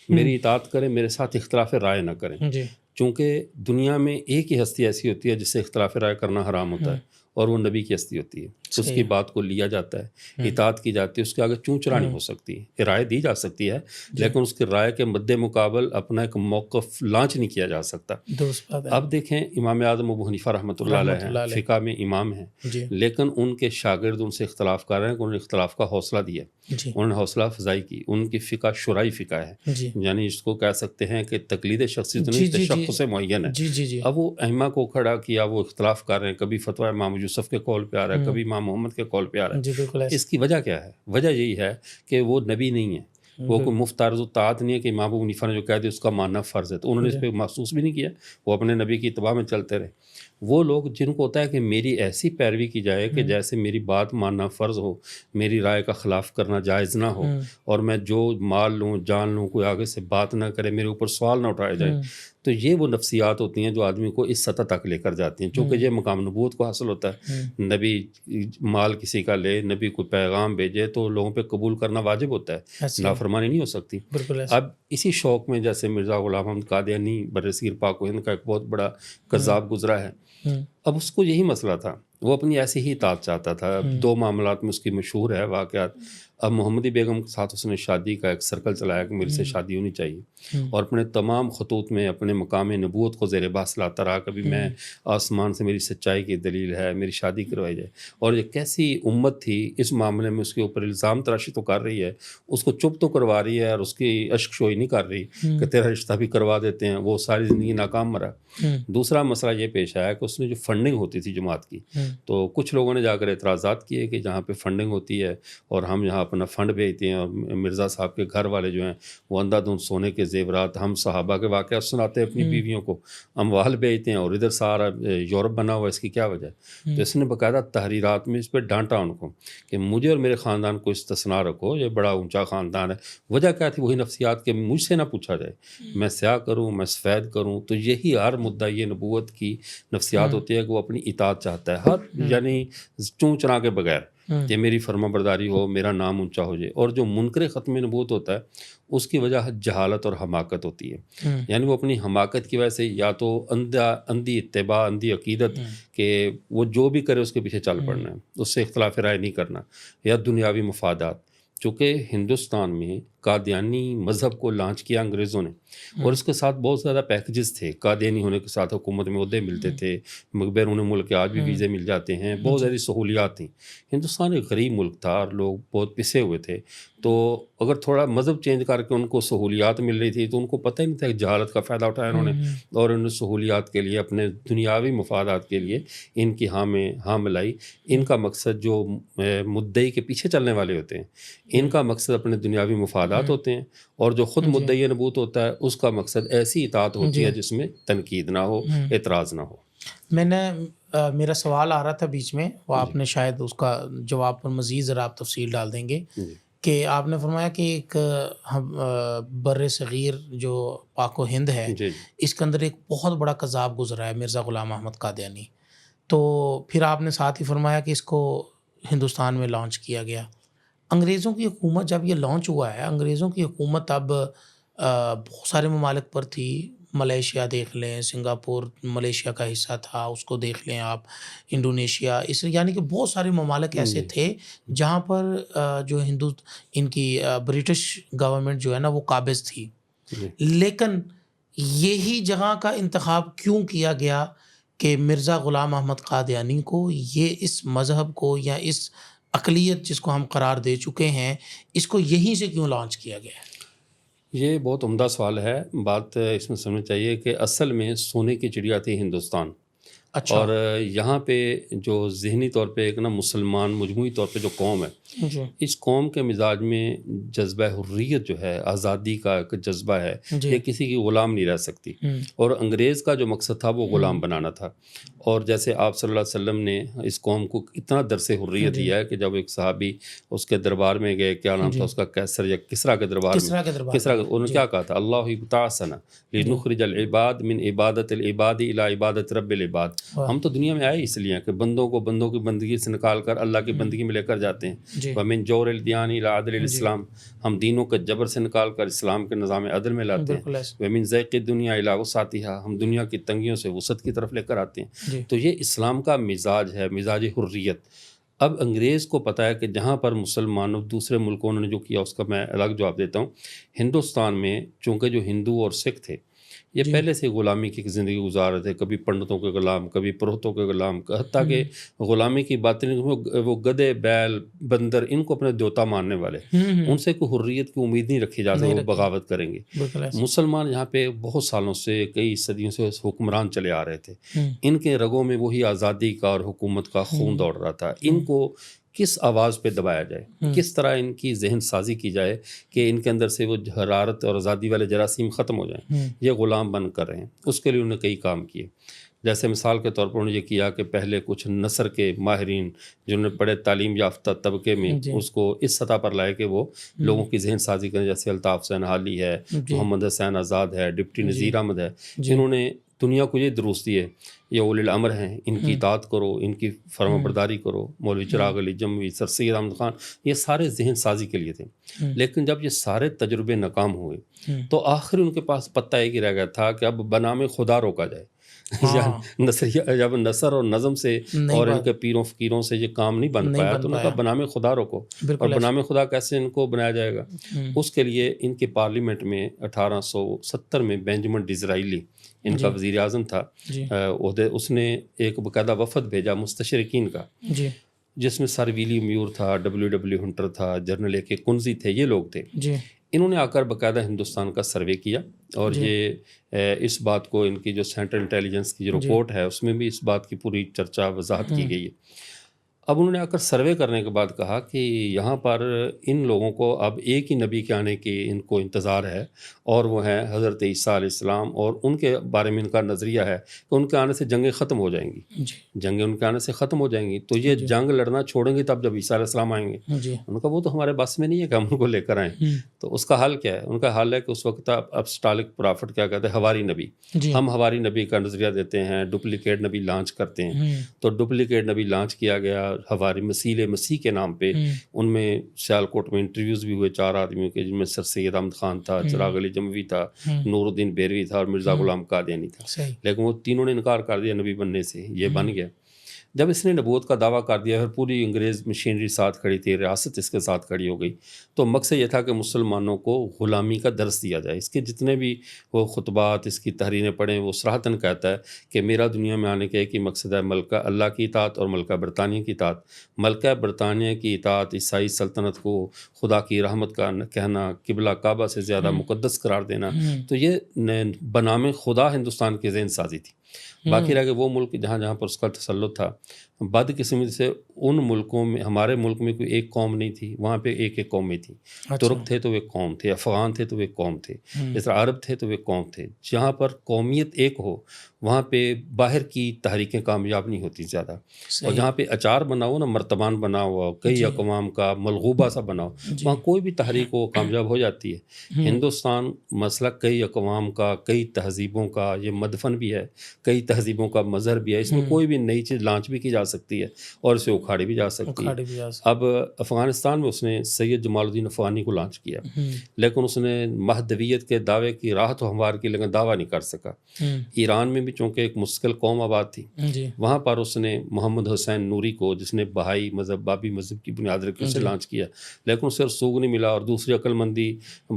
میری اطاعت کریں, میرے ساتھ اختلاف رائے نہ کریں. جی چونکہ دنیا میں ایک ہی ہستی ایسی ہوتی ہے جس سے اختلاف رائے کرنا حرام ہوتا ہے, اور وہ نبی کی ہستی ہوتی ہے. اس کی بات کو لیا جاتا ہے, اطاعت کی جاتی ہے, اس کے آگے چوں چرا نہیں ہو سکتی. رائے دی جا سکتی ہے لیکن اس کی رائے کے مد مقابل اپنا ایک موقف لانچ نہیں کیا جا سکتا. درست بات ہے. اب دیکھیں امام اعظم ابو حنیفہ رحمۃ اللہ علیہ ہیں, فقہ میں امام ہیں, جی لیکن ان کے شاگرد ان سے اختلاف کر رہے ہیں کہ انہوں نے اختلاف کا حوصلہ دیا, جی انہوں نے حوصلہ افزائی کی. ان کی فقہ شرعی فقہ ہے, جی یعنی اس کو کہہ سکتے ہیں کہ تقلید شخصی تو جی نہیں, جی جی تشخص معین ہے. جی جی جی اب وہ ائمہ کو کھڑا کیا, وہ اختلاف کر رہے ہیں, کبھی فتویٰ امام یوسف کے قول پہ آ رہا ہے, کبھی امام محمد کے قول پہ آ رہا ہے. جی بالکل ایسے. اس کی وجہ کیا ہے؟ وجہ یہی ہے کہ وہ نبی نہیں ہے, وہ کوئی مفت عرض و طاعت نہیں ہے کہ امام ابو حنیفہ نے جو کہہ دیا اس کا ماننا فرض ہے. تو انہوں نے اس پہ محسوس بھی نہیں کیا, وہ اپنے نبی کی اتباع میں چلتے رہے. وہ لوگ جن کو ہوتا ہے کہ میری ایسی پیروی کی جائے کہ جیسے میری بات ماننا فرض ہو, میری رائے کا خلاف کرنا جائز نہ ہو, اور میں جو مال لوں جان لوں کوئی آگے سے بات نہ کرے, میرے اوپر سوال نہ اٹھائے جائے. تو یہ وہ نفسیات ہوتی ہیں جو آدمی کو اس سطح تک لے کر جاتی ہیں. چونکہ یہ مقام نبوت کو حاصل ہوتا ہے, نبی مال کسی کا لے, نبی کوئی پیغام بھیجے تو لوگوں پہ قبول کرنا واجب ہوتا ہے, نافرمانی نہیں ہو سکتی. اب اسی شوق میں جیسے مرزا غلام احمد قادیانی برصغیر پاک و ہند کا ایک بہت بڑا کذاب گزرا ہے, اب اس کو یہی مسئلہ تھا, وہ اپنی ایسی ہی اطاعت چاہتا تھا. دو معاملات میں اس کی مشہور ہے واقعات. اب محمدی بیگم کے ساتھ اس نے شادی کا ایک سرکل چلایا کہ میرے سے شادی ہونی چاہیے, اور اپنے تمام خطوط میں اپنے مقام نبوت کو زیر بحث لاتا رہا. کبھی میں آسمان سے میری سچائی کی دلیل ہے, میری شادی کروائی جائے. اور یہ کیسی امت تھی اس معاملے میں, اس کے اوپر الزام تراشی تو کر رہی ہے, اس کو چپ تو کروا رہی ہے, اور اس کی اشک شوئی نہیں کر رہی کہ تیرا رشتہ بھی کروا دیتے ہیں. وہ ساری زندگی ناکام مرا. دوسرا مسئلہ یہ پیش آیا کہ اس نے جو فنڈنگ ہوتی تھی جماعت کی, تو کچھ لوگوں نے جا کر اعتراضات کیے کہ جہاں پہ فنڈنگ ہوتی ہے اور ہم یہاں اپنا فنڈ بھیجتے ہیں, اور مرزا صاحب کے گھر والے جو ہیں وہ اندھا دھند سونے کے زیورات, ہم صحابہ کے واقعات سناتے ہیں اپنی بیویوں کو, اموال بھیجتے ہیں, اور ادھر سارا یورپ بنا ہوا ہے, اس کی کیا وجہ ہے؟ تو اس نے باقاعدہ تحریرات میں اس پہ ڈانٹا ان کو کہ مجھے اور میرے خاندان کو استثناء رکھو, یہ بڑا اونچا خاندان ہے. وجہ کیا تھی؟ وہی نفسیات کے, مجھ سے نہ پوچھا جائے, میں سیاہ کروں, میں سفید کروں. تو یہی ہر مدعی نبوت کی نفسیات ہوتی ہے کہ وہ اپنی اطاعت چاہتا ہے, ہر یعنی چوں چرا کے بغیر کہ میری فرما برداری ہو, میرا نام اونچا ہو جائے. اور جو منکر ختم نبوت ہوتا ہے اس کی وجہ جہالت اور حماقت ہوتی ہے. یعنی وہ اپنی حماقت کی وجہ سے یا تو اندھی اتباع, اندھی عقیدت کہ وہ جو بھی کرے اس کے پیچھے چل پڑنا ہے, اس سے اختلاف رائے نہیں کرنا, یا دنیاوی مفادات. چونکہ ہندوستان میں قادیانی مذہب کو لانچ کیا انگریزوں نے, اور اس کے ساتھ بہت زیادہ پیکجز تھے. قادیانی ہونے کے ساتھ حکومت میں عہدے ملتے تھے, بیرون ملک کے آج بھی ویزے مل جاتے ہیں, بہت ساری سہولیات تھیں. ہندوستان ایک غریب ملک تھا اور لوگ بہت پسے ہوئے تھے. تو اگر تھوڑا مذہب چینج کر کے ان کو سہولیات مل رہی تھی تو ان کو پتہ ہی نہیں تھا کہ جہالت کا فائدہ اٹھایا انہوں نے, اور انہوں نے سہولیات کے لیے, اپنے دنیاوی مفادات کے لیے ان کی ہاں ملائی. ان کا مقصد جو مدعی کے پیچھے چلنے والے ہوتے ہیں, ان کا مقصد اپنے دنیاوی مفادات ہوتے ہیں, اور جو خود مدعی نبوت ہوتا ہے اس کا مقصد ایسی اطاعت ہوتی ہے جس میں تنقید نہ ہو, اعتراض نہ ہو. میں نے میرا سوال آ رہا تھا بیچ میں, وہ آپ نے شاید اس کا جواب پر مزید ذرا آپ تفصیل ڈال دیں گے, کہ آپ نے فرمایا کہ ایک بر صغیر جو پاک و ہند ہے اس کے اندر ایک بہت بڑا کذاب گزرا ہے, مرزا غلام احمد قادیانی. تو پھر آپ نے ساتھ ہی فرمایا کہ اس کو ہندوستان میں لانچ کیا گیا. انگریزوں کی حکومت جب یہ لانچ ہوا ہے, انگریزوں کی حکومت اب بہت سارے ممالک پر تھی. ملیشیا دیکھ لیں, سنگاپور ملیشیا کا حصہ تھا, اس کو دیکھ لیں آپ, انڈونیشیا, اس یعنی کہ بہت سارے ممالک ایسے تھے جہاں پر جو ان کی برٹش گورنمنٹ جو ہے نا وہ قابض تھی. لیکن یہی جگہ کا انتخاب کیوں کیا گیا کہ مرزا غلام احمد قادیانی کو, یہ اس مذہب کو یا اس اقلیت جس کو ہم قرار دے چکے ہیں, اس کو یہیں سے کیوں لانچ کیا گیا ہے؟ یہ بہت عمدہ سوال ہے. بات اس میں سمجھنا چاہیے کہ اصل میں سونے کی چڑیا تھی ہندوستان, اچھا اور یہاں پہ جو ذہنی طور پہ ایک نا مسلمان مجموعی طور پہ جو قوم ہے، جی اس قوم کے مزاج میں جذبہ حریت جو ہے، آزادی کا ایک جذبہ ہے، جی یہ کسی کی غلام نہیں رہ سکتی. اور انگریز کا جو مقصد تھا وہ غلام بنانا تھا. اور جیسے آپ صلی اللہ علیہ وسلم نے اس قوم کو اتنا درس حریت جی دیا ہے کہ جب ایک صحابی اس کے دربار میں گئے، کیا نام جی تھا اس کا، کیسر یا کسریٰ کے دربار کسریٰ کے میں، دربار کسریٰ، میں انہوں نے جی کیا کہا تھا، اللہ ابتعثنا لنخرج العباد من عبادت العباد الی عبادت رب العباد. واہ ہم تو دنیا میں آئے اس لیے ہیں کہ بندوں کو بندوں کی بندگی سے نکال کر اللہ کی بندگی میں لے کر جاتے ہیں. جی ومن جور الدیان الی عدل جی الاسلام، ہم دینوں کے جبر سے نکال کر اسلام کے نظام عدل میں لاتے ہیں. بالکل ایسے ومن ضیق الدنیا الی وسعتها، ہم دنیا کی تنگیوں سے وسعت کی طرف لے کر آتے ہیں. جی تو یہ اسلام کا مزاج ہے، مزاج حریت. اب انگریز کو پتہ ہے کہ جہاں پر مسلمانوں دوسرے ملکوں نے جو کیا اس کا میں الگ جواب دیتا ہوں. ہندوستان میں چونکہ جو ہندو اور سکھ تھے یہ جی پہلے سے غلامی کی زندگی گزار رہے تھے، کبھی پنڈتوں کے غلام، کبھی پروہتوں کے غلام، حتیٰ کہ غلامی کی باتیں وہ گدھے، بیل، بندر، ان کو اپنے دیوتا ماننے والے، ان سے کوئی حریت کی امید نہیں رکھی جاتی، نہیں وہ رکھی بغاوت کریں گے. بالکل ایسے مسلمان یہاں پہ بہت سالوں سے، کئی صدیوں سے حکمران چلے آ رہے تھے. ان کے رگوں میں وہی آزادی کا اور حکومت کا خون دوڑ رہا تھا. ان کو کس آواز پہ دبایا جائے، کس طرح ان کی ذہن سازی کی جائے کہ ان کے اندر سے وہ حرارت اور آزادی والے جراثیم ختم ہو جائیں. یہ غلام بن کر رہے ہیں. اس کے لیے انہوں نے کئی کام کیے. جیسے مثال کے طور پر انہوں نے یہ کیا کہ پہلے کچھ نثر کے ماہرین جنہوں نے بڑے تعلیم یافتہ طبقے میں اس کو اس سطح پر لائے کہ وہ لوگوں کی ذہن سازی کریں، جیسے الطاف حسین حالی ہے، محمد حسین آزاد ہے، ڈپٹی نذیر احمد ہے، جنہوں نے دنیا کو یہ دروس دیے، یہ اولی الامر ہیں، ان کی اطاعت کرو، ان کی فرما برداری کرو. مولوی چراغ علی جموی، سر سید احمد خان، یہ سارے ذہن سازی کے لیے تھے. لیکن جب یہ سارے تجربے ناکام ہوئے تو آخر ان کے پاس پتہ ایک ہی رہ گیا تھا کہ اب بنام خدا روکا جائے. جب نثر اور نظم سے اور ان کے پیروں فقیروں سے یہ کام نہیں بن پایا تو انہوں نے کہا بنام خدا روکو. اور بنام خدا کیسے ان کو بنایا جائے گا؟ اس کے لیے ان کے پارلیمنٹ میں 1870 میں بینجامن ڈزرائیلی ان کا وزیر اعظم تھا، اس نے ایک باقاعدہ وفد بھیجا مستشرقین کا، جس میں سر ویلی میور تھا، ڈبلیو ہنٹر تھا، جنرل اے کے کنزی تھے، یہ لوگ تھے. انہوں نے آ کر باقاعدہ ہندوستان کا سروے کیا اور یہ اس بات کو، ان کی جو سینٹرل انٹیلیجنس کی جو رپورٹ ہے اس میں بھی اس بات کی پوری چرچا وضاحت کی گئی ہے. اب انہوں نے آ کر سروے کرنے کے بعد کہا کہ یہاں پر ان لوگوں کو اب ایک ہی نبی کے آنے کی ان کو انتظار ہے، اور وہ ہیں حضرت عیسیٰ علیہ السلام. اور ان کے بارے میں ان کا نظریہ ہے کہ ان کے آنے سے جنگیں ختم ہو جائیں گی، جنگیں ان کے آنے سے ختم ہو جائیں گی. تو یہ جنگ لڑنا چھوڑیں گے تب جب عیسیٰ علیہ السلام آئیں گے. ان کا وہ تو ہمارے بس میں نہیں ہے کہ ہم ان کو لے کر آئیں. تو اس کا حل کیا ہے؟ ان کا حل ہے کہ اس وقت اپسٹالک پرافٹ کیا کہتے ہیں، ہواری نبی. ہم ہواری نبی کا نظریہ دیتے ہیں، ڈپلیکیٹ نبی لانچ کرتے ہیں. تو ڈپلیکیٹ نبی لانچ کیا گیا ہواری مسیح کے نام پہ. ان میں سیالکوٹ میں انٹرویوز بھی ہوئے 4 آدمیوں کے، جن میں سر سید احمد خان تھا، چراغ علی جموی تھا، نور الدین بیروی تھا اور مرزا غلام قادیانی تھا. لیکن وہ تینوں نے انکار کر دیا نبی بننے سے. یہ بن گیا. جب اس نے نبوت کا دعویٰ کر دیا، پھر پوری انگریز مشینری ساتھ کھڑی تھی، ریاست اس کے ساتھ کھڑی ہو گئی. تو مقصد یہ تھا کہ مسلمانوں کو غلامی کا درس دیا جائے. اس کے جتنے بھی وہ خطبات، اس کی تحریریں پڑھیں، وہ صراحتاً کہتا ہے کہ میرا دنیا میں آنے کا ایک ہی مقصد ہے، ملکہ اللہ کی اطاعت اور ملکہ برطانیہ کی اطاعت. ملکہ برطانیہ کی اطاعت، عیسائی سلطنت کو خدا کی رحمت کا کہنا، قبلہ کعبہ سے زیادہ مقدس قرار دینا. تو یہ بنام خدا ہندوستان کی ذہن سازی تھی. باقی رہ گئے وہ ملک جہاں جہاں پر اس کا تسلط تھا. بدقسمتی سے ان ملکوں میں، ہمارے ملک میں کوئی ایک قوم نہیں تھی، وہاں پہ ایک ایک قومیں تھیں. ترک تھے تو وہ ایک قوم تھے، افغان تھے تو وہ ایک قوم تھے، جس طرح عرب تھے تو وہ ایک قوم تھے. جہاں پر قومیت ایک ہو وہاں پہ باہر کی تحریکیں کامیاب نہیں ہوتی زیادہ. اور جہاں پہ اچار بنا ہو نا، مرتبان بنا ہوا، کئی اقوام کا ملغوبہ سا بنا ہو، وہاں کوئی بھی تحریک ہو کامیاب ہو جاتی ہے. ہندوستان مسئلہ کئی اقوام کا، کئی تہذیبوں کا، یہ مدفن بھی ہے، کئی تہذیبوں کا مظہر بھی ہے. اس میں کوئی بھی نئی چیز لانچ بھی کی جا سکتی ہے اور اسے اکھاڑی بھی جا سکتی ہے. اب افغانستان میں اس نے سید جمال الدین افغانی کو لانچ کیا، لیکن اس نے مہدویت کے دعوے کی راہ تو ہموار کی، لیکن دعویٰ نہیں کر سکا. ایران میں بھی چونکہ ایک مستقل قوم آباد تھی، وہاں پر اس نے محمد حسین نوری کو، جس نے بہائی مذہب، بابی مذہب کی بنیاد رکھی، اسے لانچ کیا، لیکن اسے رسوخ نہیں ملا. اور دوسری عقل مندی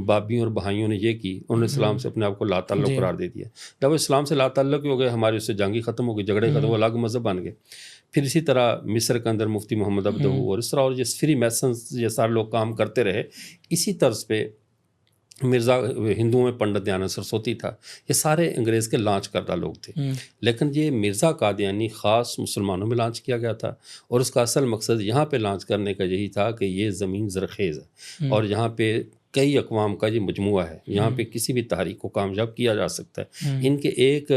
بابیوں اور بہائیوں نے یہ کی، انہوں نے اسلام سے اپنے آپ کو لا تعلق قرار دے دیا. جب وہ اسلام سے لا تعلق ہو گئے، ہماری اس سے جنگی ختم ہو گئی، جھگڑے ختم ہو، الگ مذہب بن گئے. پھر اسی طرح مصر کے اندر مفتی محمد عبدہو اور اس طرح، اور یہ فری میسنز یہ سارے لوگ کام کرتے رہے. اسی طرز پہ مرزا ہندوؤں میں پنڈت دیانند سرسوتی تھا، یہ سارے انگریز کے لانچ کردہ لوگ تھے، لیکن یہ مرزا قادیانی خاص مسلمانوں میں لانچ کیا گیا تھا، اور اس کا اصل مقصد یہاں پہ لانچ کرنے کا یہی تھا کہ یہ زمین زرخیز ہے اور یہاں پہ کئی اقوام کا یہ مجموعہ ہے، یہاں پہ کسی بھی تحریک کو کامیاب کیا جا سکتا ہے، ان کے ایک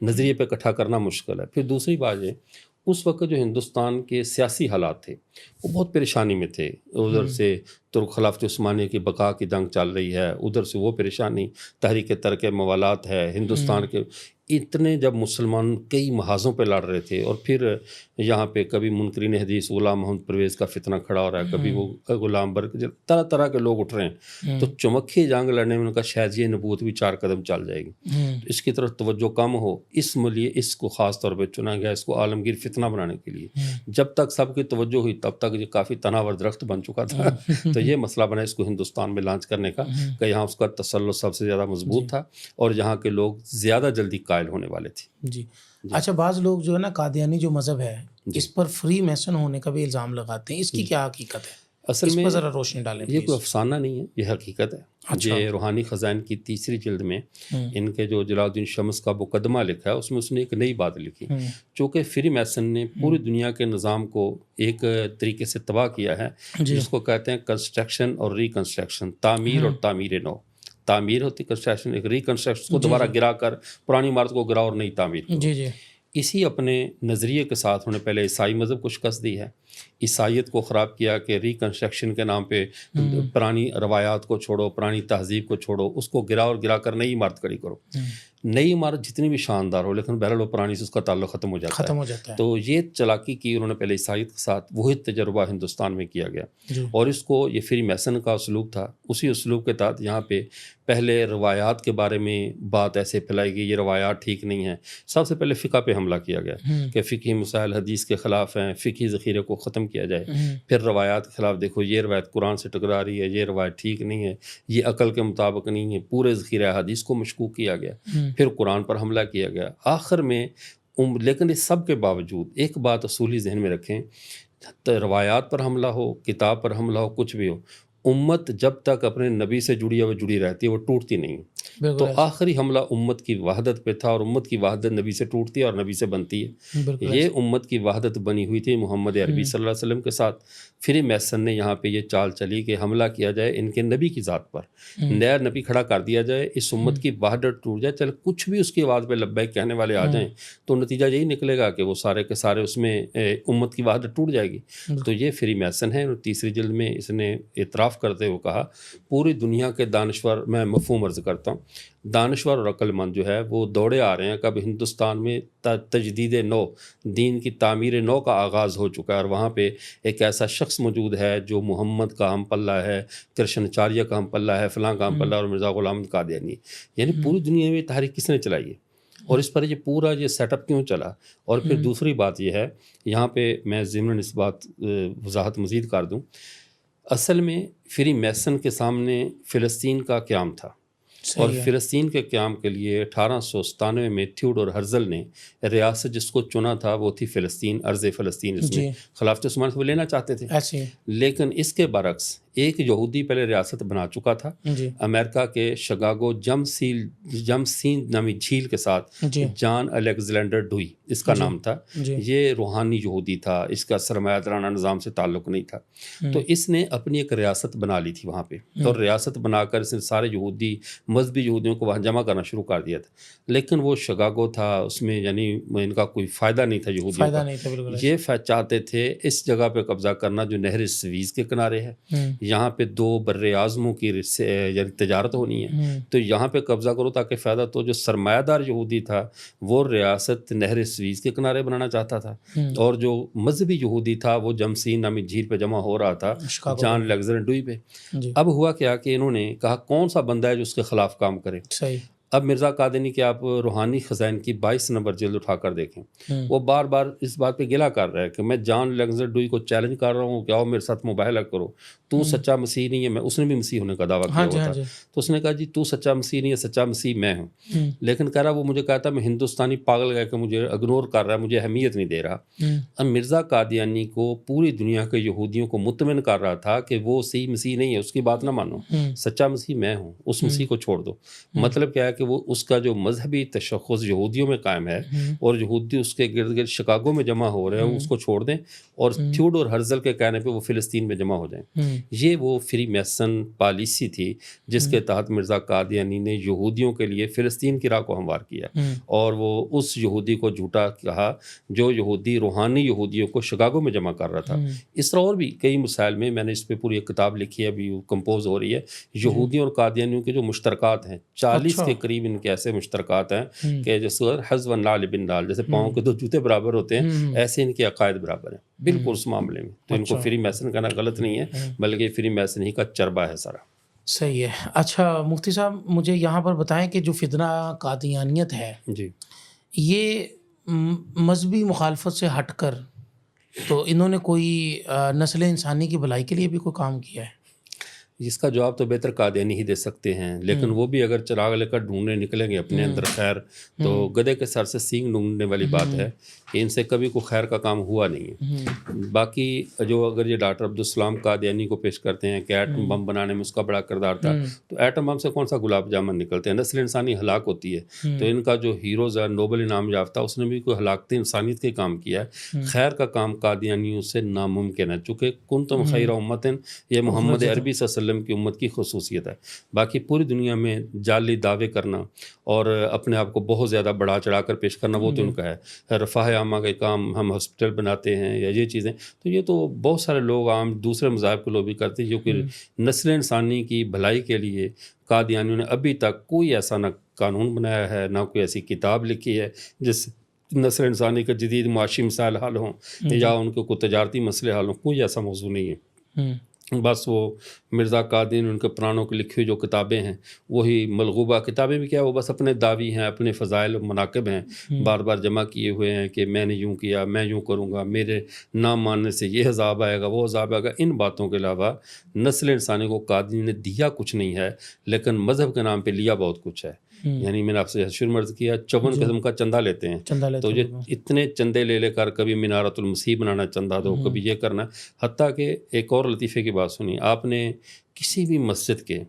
نظریے پہ اکٹھا کرنا مشکل ہے۔ پھر دوسری بات یہ، اس وقت جو ہندوستان کے سیاسی حالات تھے وہ بہت پریشانی میں تھے، ادھر سے ترک خلافت عثمانیہ کی بقا کی جنگ چل رہی ہے، ادھر سے وہ پریشانی، تحریک ترک موالات ہے، ہندوستان کے اتنے جب مسلمان کئی محاذوں پہ لڑ رہے تھے، اور پھر یہاں پہ کبھی منکرین حدیث غلام محمد پرویز کا فتنہ کھڑا ہو رہا ہے، کبھی وہ غلام برق، طرح طرح کے لوگ اٹھ رہے ہیں، تو چمکھی جنگ لڑنے میں ان کا شاید یہ نبوت بھی 4 قدم چل جائے گی، اس کی طرف توجہ کم ہو، اس لیے اس کو خاص طور پہ چنا گیا، اس کو عالمگیر فتنہ بنانے کے لیے۔ جب تک سب کی توجہ ہوئی تب تک یہ کافی تناور درخت بن چکا تھا، تو یہ مسئلہ بنا اس کو ہندوستان میں لانچ کرنے کا کہ یہاں اس کا تسلط سب سے زیادہ مضبوط تھا اور یہاں کے لوگ زیادہ جلدی قائل ہونے والے تھے۔ جی اچھا، بعض لوگ جو ہے نا قادیانی جو مذہب ہے اس پر فری میسن ہونے کا بھی الزام لگاتے ہیں، اس کی کیا حقیقت ہے؟ اصل میں ذرا روشنی ڈالیں۔ یہ کوئی افسانہ نہیں ہے، یہ حقیقت ہے۔ یہ روحانی خزائن کی 3 جلد میں ان کے جو جلال الدین شمس کا مقدمہ لکھا ہے، اس میں اس نے ایک نئی بات لکھی، چونکہ فری میسن نے پوری دنیا کے نظام کو ایک طریقے سے تباہ کیا ہے، جس کو کہتے ہیں کنسٹرکشن اور ریکنسٹرکشن، تعمیر اور تعمیر نو۔ تعمیر ہوتی کنسٹرکشن، ایک ریکنسٹرکشن کو دوبارہ گرا کر پرانی عمارت کو گرا اور نئی تعمیر کرو۔ اسی اپنے نظریے کے ساتھ انہوں نے پہلے عیسائی مذہب کو شکست دی ہے، عیسائیت کو خراب کیا کہ ریکنسٹرکشن کے نام پہ پرانی روایات کو چھوڑو، پرانی تہذیب کو چھوڑو، اس کو گرا اور گرا کر نئی عمارت کھڑی کرو۔ نئی عمارت جتنی بھی شاندار ہو لیکن بہرحال وہ پرانی سے اس کا تعلق ختم ہو جاتا ہے۔ تو یہ چلاکی کی انہوں نے پہلے عیسائیت کے ساتھ، وہی تجربہ ہندوستان میں کیا گیا، اور اس کو یہ فری میسن کا اسلوب تھا، اسی اسلوب کے تحت یہاں پہ پہلے روایات کے بارے میں بات ایسے پھیلائی گئی، یہ روایات ٹھیک نہیں ہیں۔ سب سے پہلے فقہ پہ حملہ کیا گیا کہ فقہی مسائل حدیث کے خلاف ہیں، فقہی ذخیرے کو ختم کیا جائے۔ پھر روایات کے خلاف، دیکھو یہ روایت قرآن سے ٹکرا رہی ہے، یہ روایت ٹھیک نہیں ہے، یہ عقل کے مطابق نہیں ہے، پورے ذخیرہ حدیث کو مشکوک کیا گیا۔ پھر قرآن پر حملہ کیا گیا آخر میں۔ لیکن اس سب کے باوجود ایک بات اصولی ذہن میں رکھیں، روایات پر حملہ ہو، کتاب پر حملہ ہو، کچھ بھی ہو، امت جب تک اپنے نبی سے جڑی ہے وہ جڑی رہتی ہے، وہ ٹوٹتی نہیں۔ تو آخری حملہ امت کی وحدت پہ تھا، اور امت کی وحدت نبی سے ٹوٹتی ہے اور نبی سے بنتی ہے۔ یہ امت کی وحدت بنی ہوئی تھی محمد عربی صلی اللہ علیہ وسلم کے ساتھ۔ فری میسن نے یہاں پہ یہ چال چلی کہ حملہ کیا جائے ان کے نبی کی ذات پر، نیا نبی کھڑا کر دیا جائے، اس امت کی وحدت ٹوٹ جائے، چلے کچھ بھی اس کی آواز پہ لبیک کہنے والے آ جائیں تو نتیجہ یہی نکلے گا کہ وہ سارے کے سارے اس میں امت کی وحدت ٹوٹ جائے گی۔ تو یہ فری میسن ہے، اور 3 جلد میں اس نے اعتراف کرتے ہوئے کہا، پوری دنیا کے دانشور، میں مفہوم عرض کرتا ہوں، دانشور اور عقل مند جو ہے وہ دوڑے آ رہے ہیں کب ہندوستان میں تجدید نو، دین کی تعمیر نو کا آغاز ہو چکا ہے، اور وہاں پہ ایک ایسا شخص موجود ہے جو محمد کا ہم پلہ ہے، کرشناچاریہ کا ہم پلہ ہے، فلاں کا ہم پلہ، اور مرزا غلام احمد قادیانی۔ یعنی پوری دنیا میں تحریک کس نے چلائی ہے، اور اس پر یہ پورا یہ سیٹ اپ کیوں چلا؟ اور پھر دوسری بات یہ ہے، یہاں پہ میں ضمن اس بات وضاحت مزید کر دوں، اصل میں فری میسن کے سامنے فلسطین کا قیام تھا، اور فلسطین کے قیام کے لیے 1897 میں تھیوڈور ہرزل نے ریاست جس کو چنا تھا وہ تھی فلسطین، ارض فلسطین، اس میں خلافت عثمانیہ سے وہ لینا چاہتے تھے۔ لیکن اس کے برعکس ایک یہودی پہلے ریاست بنا چکا تھا، امریکہ کے شکاگو جمسین نامی جھیل کے ساتھ، جان الیگزینڈر ڈوئی اس کا نام تھا۔ یہ روحانی یہودی تھا، اس کا سرمایہ دارانہ نظام سے تعلق نہیں تھا، تو اس نے اپنی ایک ریاست بنا لی تھی وہاں پہ، اور ریاست بنا کر اس نے سارے یہودی، مذہبی یہودیوں کو وہاں جمع کرنا شروع کر دیا تھا۔ لیکن وہ شکاگو تھا، اس میں یعنی ان کا کوئی فائدہ نہیں تھا یہودیوں کا۔ یہ چاہتے تھے اس جگہ پہ قبضہ کرنا جو نہر سویز کے کنارے ہے، یہاں پہ 2 بر اعظموں کی یعنی تجارت ہونی ہے، تو یہاں پہ قبضہ کرو تاکہ فائدہ۔ تو جو سرمایہ دار یہودی تھا وہ ریاست نہر سویز کے کنارے بنانا چاہتا تھا، اور جو مذہبی یہودی تھا وہ جمسین نامی جھیل پہ جمع ہو رہا تھا، جان الیگزینڈر ڈوئی پہ۔ اب ہوا کیا کہ انہوں نے کہا کون سا بندہ ہے جو اس کے خلاف کام کرے، اب مرزا قادیانی کے آپ روحانی خزائن کی 22 نمبر جلد اٹھا کر دیکھیں، وہ بار بار اس بات پہ گلا کر رہا ہے کہ میں جان لیگزر ڈوئی کو چیلنج کر رہا ہوں کہ آؤ میرے ساتھ مباہلہ کرو، تو سچا مسیح نہیں ہے میں. اس نے بھی مسیح ہونے کا دعویٰ کیا ہوا تھا، تو اس نے کہا جی تو سچا مسیح نہیں ہے، سچا مسیح میں ہوں. لیکن کہہ رہا وہ مجھے کہتا میں ہندوستانی پاگل گیا کہ مجھے اگنور کر رہا ہے، مجھے اہمیت نہیں دے رہا. اب مرزا قادیانی کو پوری دنیا کے یہودیوں کو مطمئن کر رہا تھا کہ وہ صحیح مسیح نہیں ہے، اس کی بات نہ مانو، سچا مسیح میں ہوں، اس مسیح کو چھوڑ دو. مطلب کیا ہے کہ وہ اس کا جو مذہبی تشخص یہودیوں میں قائم ہے اور یہودی اس کے گرد گرد شکاگو میں جمع ہو رہے ہیں، اس کو چھوڑ دیں اور تھیوڈور ہرزل کے کہنے پہ وہ فلسطین میں جمع ہو جائیں. یہ وہ فری میسن پالیسی تھی جس کے تحت مرزا قادیانی نے یہودیوں کے لیے فلسطین کی راہ کو ہموار کیا، اور وہ اس یہودی کو جھوٹا کہا جو یہودی روحانی یہودیوں کو شکاگو میں جمع کر رہا تھا. اس طرح اور بھی کئی مسائل میں نے اس پہ پوری ایک کتاب لکھی ہے، ابھی کمپوز ہو رہی ہے، یہودیوں اور قادیانیوں کے جو مشترکات ہیں، 40 کے قریب ان کے ایسے مشترکات ہیں کہ جیسے حزب نال بن نال، جیسے پاؤں کے دو جوتے برابر ہوتے ہیں، ایسے ان کے عقائد برابر ہیں بالکل اس معاملے میں. تو ان کو فری میسن کہنا غلط نہیں ہے، بلکہ فری میسن ہی کا چربہ ہے سارا. صحیح ہے. اچھا مفتی صاحب مجھے یہاں پر بتائیں کہ جو فتنہ قادیانیت ہے جی، یہ مذہبی مخالفت سے ہٹ کر تو انہوں نے کوئی نسل انسانی کی بھلائی کے لیے بھی کوئی کام کیا ہے؟ اس کا جواب تو بہتر قادیانی ہی دے سکتے ہیں، لیکن وہ بھی اگر چراغ لے کر ڈھونڈنے نکلیں گے اپنے اندر خیر، تو گدھے کے سر سے سینگ ڈھونڈنے والی بات ہے کہ ان سے کبھی کوئی خیر کا کام ہوا نہیں ہے. باقی جو اگر یہ ڈاکٹر عبدالسلام قادیانی کو پیش کرتے ہیں کہ ایٹم بم بنانے میں اس کا بڑا کردار تھا، تو ایٹم بم سے کون سا گلاب جامن نکلتے ہیں؟ نسل انسانی ہلاک ہوتی ہے. تو ان کا جو ہیروز ہے نوبل انعام یافتہ، اس نے بھی کوئی ہلاکت انسانیت کے کام کیا ہے. خیر کا کام قادیانیوں سے ناممکن ہے، چونکہ کنتم خیر امت، یہ محمد عربی صلی اللہ علیہ وسلم کی امت کی خصوصیت ہے. باقی پوری دنیا میں جعلی دعوے کرنا اور اپنے آپ کو بہت زیادہ بڑھا چڑھا کر پیش کرنا وہ تو ان کا ہے. رفاہ عامہ کے کام، ہم ہاسپٹل بناتے ہیں یا یہ چیزیں، تو یہ تو بہت سارے لوگ عام دوسرے مذاہب کے لوگ بھی کرتے ہیں، جو کہ نسل انسانی کی بھلائی کے لیے قادیانیوں نے ابھی تک کوئی ایسا نہ قانون بنایا ہے، نہ کوئی ایسی کتاب لکھی ہے جس نسل انسانی کے جدید معاشی مسائل حل ہوں یا ان کے کوئی تجارتی مسئلے حل ہوں. کوئی ایسا موضوع نہیں ہے. بس وہ مرزا قادیانی ان کے پرانوں کی لکھی ہوئی جو کتابیں ہیں وہی ملغوبہ کتابیں بھی کیا، وہ بس اپنے دعوی ہیں، اپنے فضائل و مناقب ہیں بار بار جمع کیے ہوئے ہیں کہ میں نے یوں کیا، میں یوں کروں گا، میرے نام ماننے سے یہ عذاب آئے گا، وہ عذاب آئے گا. ان باتوں کے علاوہ نسل انسانی کو قادیانی نے دیا کچھ نہیں ہے، لیکن مذہب کے نام پہ لیا بہت کچھ ہے. یعنی میں نے آپ سے شروع میں عرض کیا 54 قسم کا چندہ لیتے ہیں، تو یہ اتنے چندے لے لے کر کبھی مینارۃ المسیح بنانا چندہ دو، کبھی یہ کرنا. حتیٰ کہ ایک اور لطیفے کی بات سنی، آپ نے کسی بھی مسجد کے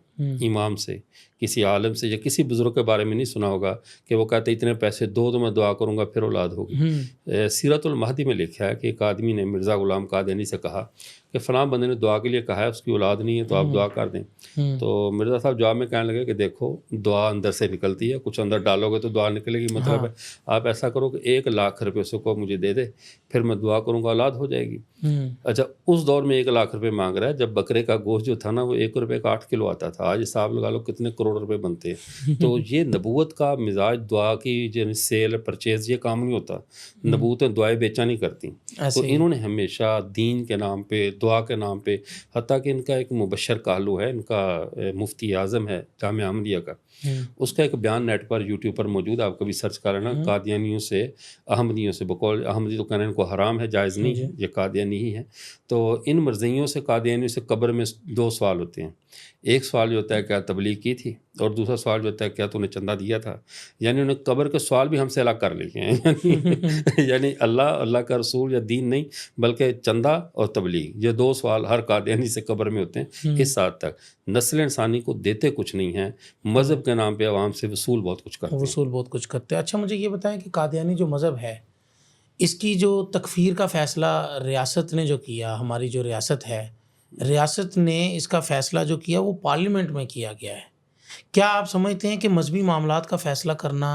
امام سے، کسی عالم سے یا کسی بزرگ کے بارے میں نہیں سنا ہوگا کہ وہ کہتے اتنے پیسے دو تو میں دعا کروں گا پھر اولاد ہوگی. سیرت المہدی میں لکھا ہے کہ ایک آدمی نے مرزا غلام قادیانی سے کہا کہ فلاں بندے نے دعا کے لیے کہا ہے، اس کی اولاد نہیں ہے تو آپ دعا کر دیں. تو مرزا صاحب جواب میں کہنے لگے کہ دیکھو دعا اندر سے نکلتی ہے، کچھ اندر ڈالو گے تو دعا نکلے گی. مطلب ہے آپ ایسا کرو کہ 1,00,000 روپے سے کو مجھے دے دے، پھر میں دعا کروں گا اولاد ہو جائے گی. اچھا اس دور میں 1,00,000 روپے مانگ رہا ہے جب بکرے کا گوشت جو تھا نا وہ 1 روپے کا 8 کلو آتا تھا. آج حساب لگا لو کتنے کروڑ روپے بنتے ہیں. تو یہ نبوت کا مزاج، دعا کی جو سیل پرچیز، یہ کام نہیں ہوتا. نبوتیں دعائیں بیچا نہیں کرتی. تو انہوں نے ہمیشہ دین کے نام پہ، دعا کے نام پہ، حتیٰ کہ ان کا ایک مبشر کالو ہے، ان کا مفتی اعظم ہے جامعہ احمدیہ کا، اس کا ایک بیان نیٹ پر یوٹیوب پر موجود ہے، آپ کبھی سرچ کر لینا. قادیانیوں سے، احمدیوں سے، بقول احمدی تو کہنا ان کو حرام ہے، جائز نہیں ہے، یہ قادیانی ہی ہے. تو ان مرزیوں سے، قادیانیوں سے قبر میں 2 سوال ہوتے ہیں. ایک سوال جو ہوتا ہے کیا تبلیغ کی تھی، اور دوسرا سوال جو ہوتا ہے کیا تو نے چندہ دیا تھا. یعنی انہیں قبر کے سوال بھی ہم سے الگ کر لیے ہیں. یعنی اللہ کا رسول یا دین نہیں، بلکہ چندہ اور تبلیغ، یہ 2 سوال ہر قادیانی سے قبر میں ہوتے ہیں. اس حد تک نسل انسانی کو دیتے کچھ نہیں ہیں، مذہب کے نام پہ عوام سے وصول بہت کچھ کرتے ہیں. اچھا مجھے یہ بتائیں کہ قادیانی جو مذہب ہے اس کی جو تکفیر کا فیصلہ ریاست نے جو کیا، ہماری جو ریاست ہے، ریاست نے اس کا فیصلہ جو کیا وہ پارلیمنٹ میں کیا گیا ہے. کیا آپ سمجھتے ہیں کہ مذہبی معاملات کا فیصلہ کرنا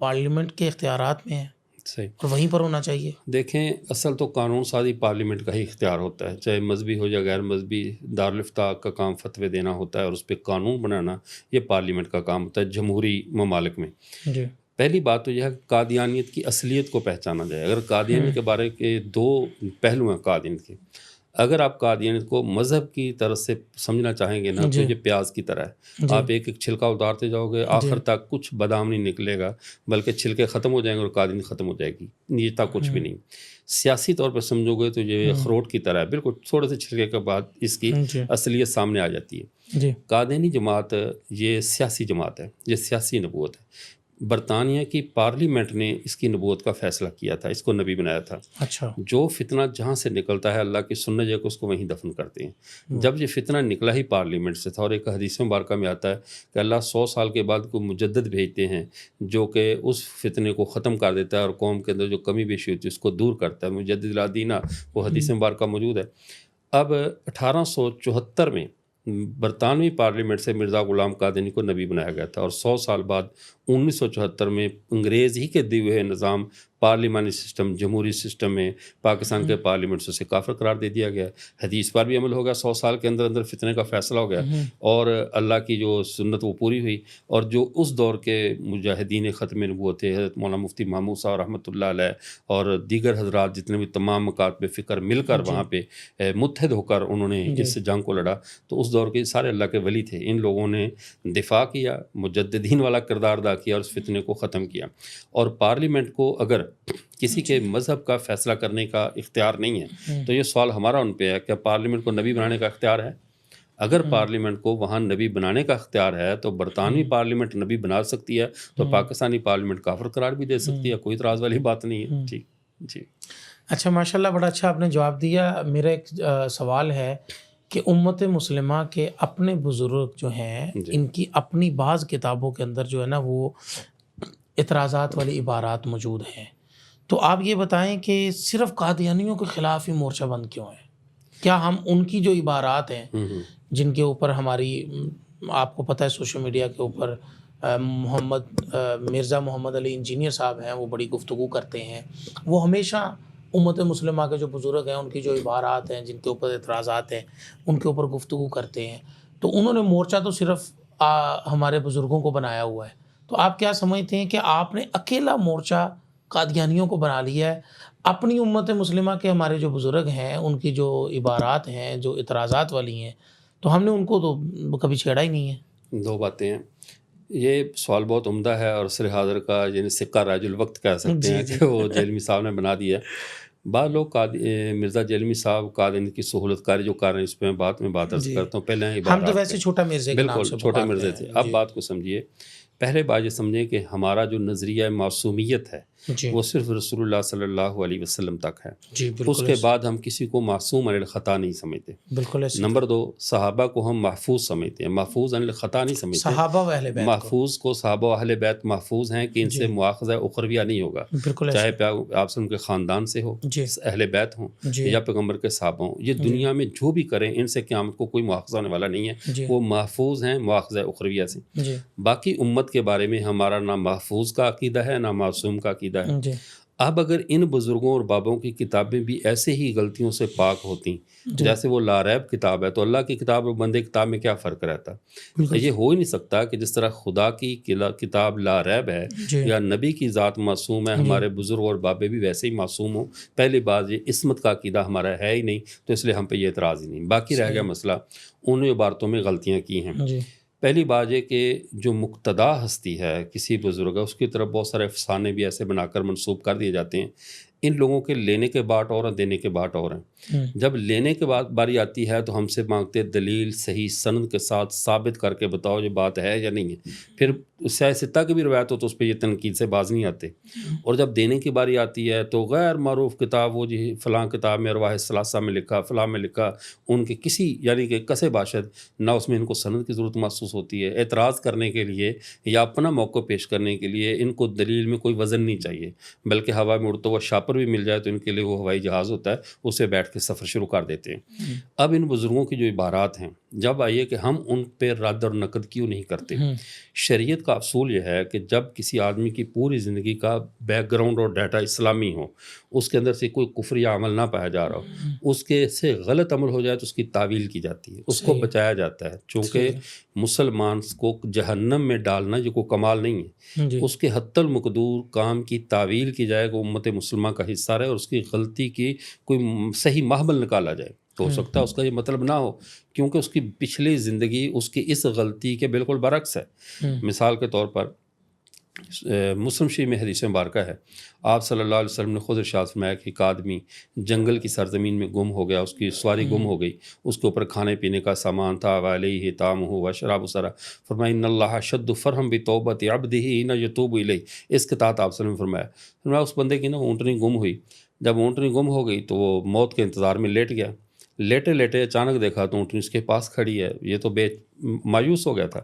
پارلیمنٹ کے اختیارات میں ہے صحیح اور وہیں پر ہونا چاہیے؟ دیکھیں اصل تو قانون سازی پارلیمنٹ کا ہی اختیار ہوتا ہے، چاہے مذہبی ہو یا غیر مذہبی. دارالفتاء کا کام فتوے دینا ہوتا ہے اور اس پہ قانون بنانا یہ پارلیمنٹ کا کام ہوتا ہے جمہوری ممالک میں. جی. پہلی بات تو یہ ہے کہ قادیانیت کی اصلیت کو پہچانا جائے. اگر قادیانی کے بارے کے 2 پہلو ہیں قادیانیت کے. اگر آپ قادیانیت کو مذہب کی طرف سے سمجھنا چاہیں گے نا تو یہ پیاز کی طرح ہے، آپ ایک ایک چھلکا اتارتے جاؤ گے، آخر تک کچھ بادام نہیں نکلے گا، بلکہ چھلکے ختم ہو جائیں گے اور قادیانیت ختم ہو جائے گی، یہ تک کچھ بھی نہیں۔ سیاسی طور پر سمجھو گے تو یہ اخروٹ کی طرح ہے، بالکل تھوڑے سے چھلکے کے بعد اس کی اصلیت سامنے آ جاتی ہے۔ قادیانی جماعت یہ سیاسی جماعت ہے، یہ سیاسی نبوت ہے۔ برطانیہ کی پارلیمنٹ نے اس کی نبوت کا فیصلہ کیا تھا، اس کو نبی بنایا تھا۔ اچھا، جو فتنہ جہاں سے نکلتا ہے اللہ کی سنت جو ہے کہ اس کو وہیں دفن کرتے ہیں۔ جب یہ فتنہ نکلا ہی پارلیمنٹ سے تھا، اور ایک حدیث مبارکہ میں آتا ہے کہ اللہ 100 سال کے بعد کوئی مجدد بھیجتے ہیں جو کہ اس فتنے کو ختم کر دیتا ہے اور قوم کے اندر جو کمی بیشی ہوتی ہے اس کو دور کرتا ہے، مجدد لا دینہ، وہ حدیث مبارکہ موجود ہے۔ اب 1874 میں برطانوی پارلیمنٹ سے مرزا غلام قادیانی کو نبی بنایا گیا تھا، اور 100 سال بعد 1974 میں انگریز ہی کے دیے ہوئے نظام پارلیمانی سسٹم، جمہوری سسٹم میں پاکستان کے پارلیمنٹ سے اسے کافر قرار دے دیا گیا۔ حدیث پر بھی عمل ہو گیا، 100 سال کے اندر اندر فتنے کا فیصلہ ہو گیا، اور اللہ کی جو سنت وہ پوری ہوئی، اور جو اس دور کے مجاہدین ختم نبوت تھے، حضرت مولانا مفتی محمود صاحب رحمۃ اللہ علیہ اور دیگر حضرات جتنے بھی تمام مکاتب فکر مل کر وہاں پہ متحد ہو کر انہوں نے اس جنگ کو لڑا، تو اس دور کے سارے اللہ کے ولی تھے، ان لوگوں نے دفاع کیا، مجددین والا کردار ادا کیا اور اس فتنے کو ختم کیا۔ اور پارلیمنٹ کو اگر کسی کے مذہب کا فیصلہ کرنے کا اختیار نہیں ہے تو یہ سوال ہمارا ان پہ ہے کہ پارلیمنٹ کو نبی بنانے کا اختیار ہے؟ اگر پارلیمنٹ کو وہاں نبی بنانے کا اختیار ہے تو برطانوی پارلیمنٹ نبی بنا سکتی ہے، تو پاکستانی پارلیمنٹ کافر قرار بھی دے سکتی ہے، کوئی اعتراض والی بات نہیں ہے۔ جی جی، اچھا، ماشاءاللہ، بڑا اچھا آپ نے جواب دیا۔ میرا ایک سوال ہے کہ امت مسلمہ کے اپنے بزرگ جو ہیں ان کی اپنی بعض کتابوں کے اندر جو ہے نا وہ اعتراضات والی عبارات موجود ہیں، تو آپ یہ بتائیں کہ صرف قادیانیوں کے خلاف ہی مورچہ بند کیوں ہے؟ کیا ہم ان کی جو عبارات ہیں جن کے اوپر ہماری، آپ کو پتہ ہے سوشل میڈیا کے اوپر مرزا محمد علی انجینئر صاحب ہیں، وہ بڑی گفتگو کرتے ہیں، وہ ہمیشہ امت مسلمہ کے جو بزرگ ہیں ان کی جو عبارات ہیں جن کے اوپر اعتراضات ہیں ان کے اوپر گفتگو کرتے ہیں، تو انہوں نے مورچہ تو صرف ہمارے بزرگوں کو بنایا ہوا ہے، تو آپ کیا سمجھتے ہیں کہ آپ نے اکیلا مورچہ قادیانیوں کو بنا لیا ہے؟ اپنی امت مسلمہ کے ہمارے جو بزرگ ہیں ان کی جو عبارات ہیں جو اعتراضات والی ہیں، تو ہم نے ان کو تو کبھی چھیڑا ہی نہیں ہے۔ دو باتیں ہیں، یہ سوال بہت عمدہ ہے، اور سر حاضر کا یعنی سکہ راج الوقت کہہ سکتے ہیں کہ وہ جیلمی صاحب نے بنا دیا ہے۔ بعض لوگ مرزا جیلمی صاحب قادیانی کی سہولت کاری جو کار ہیں، اس پہ میں بات عرض کرتا ہوں۔ پہلے ہم تو ویسے چھوٹا مرزے کے نام سے بالکل چھوٹے مرزے تھے۔ اب بات کو سمجھیے، پہلے بات یہ سمجھیں کہ ہمارا جو نظریہ معصومیت ہے وہ صرف رسول اللہ صلی اللہ علیہ وسلم تک ہے، اس کے بعد ہم کسی کو معصوم عن الخطا نہیں سمجھتے۔ بالکل۔ نمبر 2، صحابہ کو ہم محفوظ سمجھتے ہیں، محفوظ عن الخطا نہیں سمجھتے۔ صحابہ و اہل بیت محفوظ کو صحابہ و اہل بیت محفوظ ہیں کہ ان سے مواخذہ اخرویہ نہیں ہوگا، چاہے آپ سے ان کے خاندان سے ہو، اہل بیت ہوں یا پیغمبر کے صحابہ ہوں، یہ دنیا میں جو بھی کریں ان سے قیامت کو کوئی مواخذہ ہونے والا نہیں ہے، وہ محفوظ ہیں مواخذہ اخرویہ سے۔ باقی امت کے بارے میں ہمارا نہ محفوظ کا عقیدہ ہے نہ معصوم کا عقیدہ ہے۔ اب اگر ان بزرگوں اور بابوں کی کتابیں بھی ایسے ہی غلطیوں سے پاک ہوتی جیسے وہ لاریب کتاب ہے، تو اللہ کی کتاب اور بندے کتاب میں کیا فرق رہتا؟ یہ ہو ہی نہیں سکتا کہ جس طرح خدا کی کتاب لاریب ہے یا نبی کی ذات معصوم ہے، ہمارے بزرگ اور بابے بھی ویسے ہی معصوم ہوں۔ پہلی بات، یہ عصمت کا عقیدہ ہمارا ہے ہی نہیں، تو اس لیے ہم پہ یہ اعتراض ہی نہیں۔ باقی رہ گیا مسئلہ ان عبارتوں میں غلطیاں کی ہیں۔ پہلی بات یہ کہ جو مقتدا ہستی ہے کسی بزرگ ہے، اس کی طرف بہت سارے افسانے بھی ایسے بنا کر منسوب کر دیے جاتے ہیں۔ ان لوگوں کے لینے کے باٹ اور ہیں، دینے کے باٹ اور ہیں۔ جب لینے کے بعد باری آتی ہے تو ہم سے مانگتے دلیل صحیح سند کے ساتھ ثابت کر کے بتاؤ یہ بات ہے یا نہیں ہے۔ پھر سیاہ ستہ کی بھی روایت ہو تو اس پہ یہ تنقید سے باز نہیں آتے، اور جب دینے کی باری آتی ہے تو غیر معروف کتاب، وہ جی فلاں کتاب میں ارواح ثلاثہ میں لکھا، فلاں میں لکھا، ان کے کسی یعنی کہ کسے باشد نہ اس میں ان کو سند کی ضرورت محسوس ہوتی ہے۔ اعتراض کرنے کے لیے یا اپنا موقع پیش کرنے کے لیے ان کو دلیل میں کوئی وزن نہیں چاہیے، بلکہ ہوا میں اڑتا ہوا شاپر بھی مل جائے تو ان کے لیے وہ ہوائی جہاز ہوتا ہے، اسے بیٹھ کے سفر شروع کر دیتے ہیں۔ اب ان بزرگوں کی جو عبارات ہیں، جب آئیے کہ ہم ان پہ رد اور نقد کیوں نہیں کرتے۔ شریعت کا اصول یہ ہے کہ جب کسی آدمی کی پوری زندگی کا بیک گراؤنڈ اور ڈیٹا اسلامی ہو، اس کے اندر سے کوئی کفر یا عمل نہ پایا جا رہا ہو، اس کے سے غلط عمل ہو جائے تو اس کی تعویل کی جاتی ہے، اس کو بچایا جاتا ہے، چونکہ مسلمان کو جہنم میں ڈالنا یہ کوئی کمال نہیں ہے، اس کے حتی المقدور کام کی تعویل کی جائے کہ امت مسلمہ کا حصہ رہے اور اس کی غلطی کی کوئی صحیح محمل نکالا جائے۔ تو ہو سکتا ہے اس کا یہ مطلب نہ ہو، کیونکہ اس کی پچھلی زندگی اس کی اس غلطی کے بالکل برعکس ہے۔ مثال کے طور پر مسلم شریف میں حدیث مبارکہ ہے، آپ صلی اللہ علیہ وسلم نے خود ارشاد فرمایا کہ ایک آدمی جنگل کی سرزمین میں گم ہو گیا، اس کی سواری گم ہو گئی، اس کے اوپر کھانے پینے کا سامان تھا، وعلیہ طعامہ وشرابہ سرا، فرمایا ان اللہ اشد فرحا بتوبۃ عبدہ حین یتوب الیہ، اس کے تحت آپ صلی اللہ علیہ وسلم فرمایا اس بندے کی نا اونٹنی گم ہوئی، جب اونٹنی گم ہو گئی تو وہ موت کے انتظار میں لیٹ گیا، لیٹے لیٹے اچانک دیکھا تو اونٹنی اس کے پاس کھڑی ہے، یہ تو مایوس ہو گیا تھا،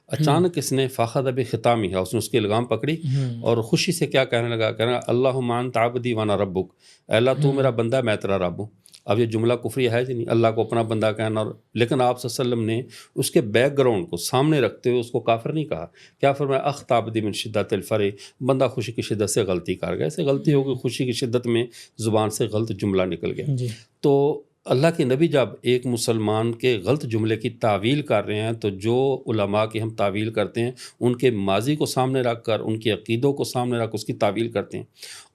اچانک اس نے فاخذ بخطامها، اس نے اس کی لگام پکڑی اور خوشی سے کیا کہنے لگا، کہنے لگا اللہم انت عبدی وانا ربک، اے اللہ تو میرا بندہ ہے میں تیرا رب ہوں۔ اب یہ جملہ کفری ہے جی نہیں، اللہ کو اپنا بندہ کہنا، لیکن آپ صلی اللہ علیہ وسلم نے اس کے بیک گراؤنڈ کو سامنے رکھتے ہوئے اس کو کافر نہیں کہا، کیا فرمایا اخطا عبدی من شدت الفرح، بندہ خوشی کی شدت سے غلطی کر گیا، ایسے غلطی ہو گئی خوشی کی شدت میں زبان سے غلط جملہ نکل گیا۔ تو اللہ کے نبی جب ایک مسلمان کے غلط جملے کی تعویل کر رہے ہیں تو جو علماء کی ہم تعویل کرتے ہیں ان کے ماضی کو سامنے رکھ کر، ان کے عقیدوں کو سامنے رکھ اس کی تعویل کرتے ہیں،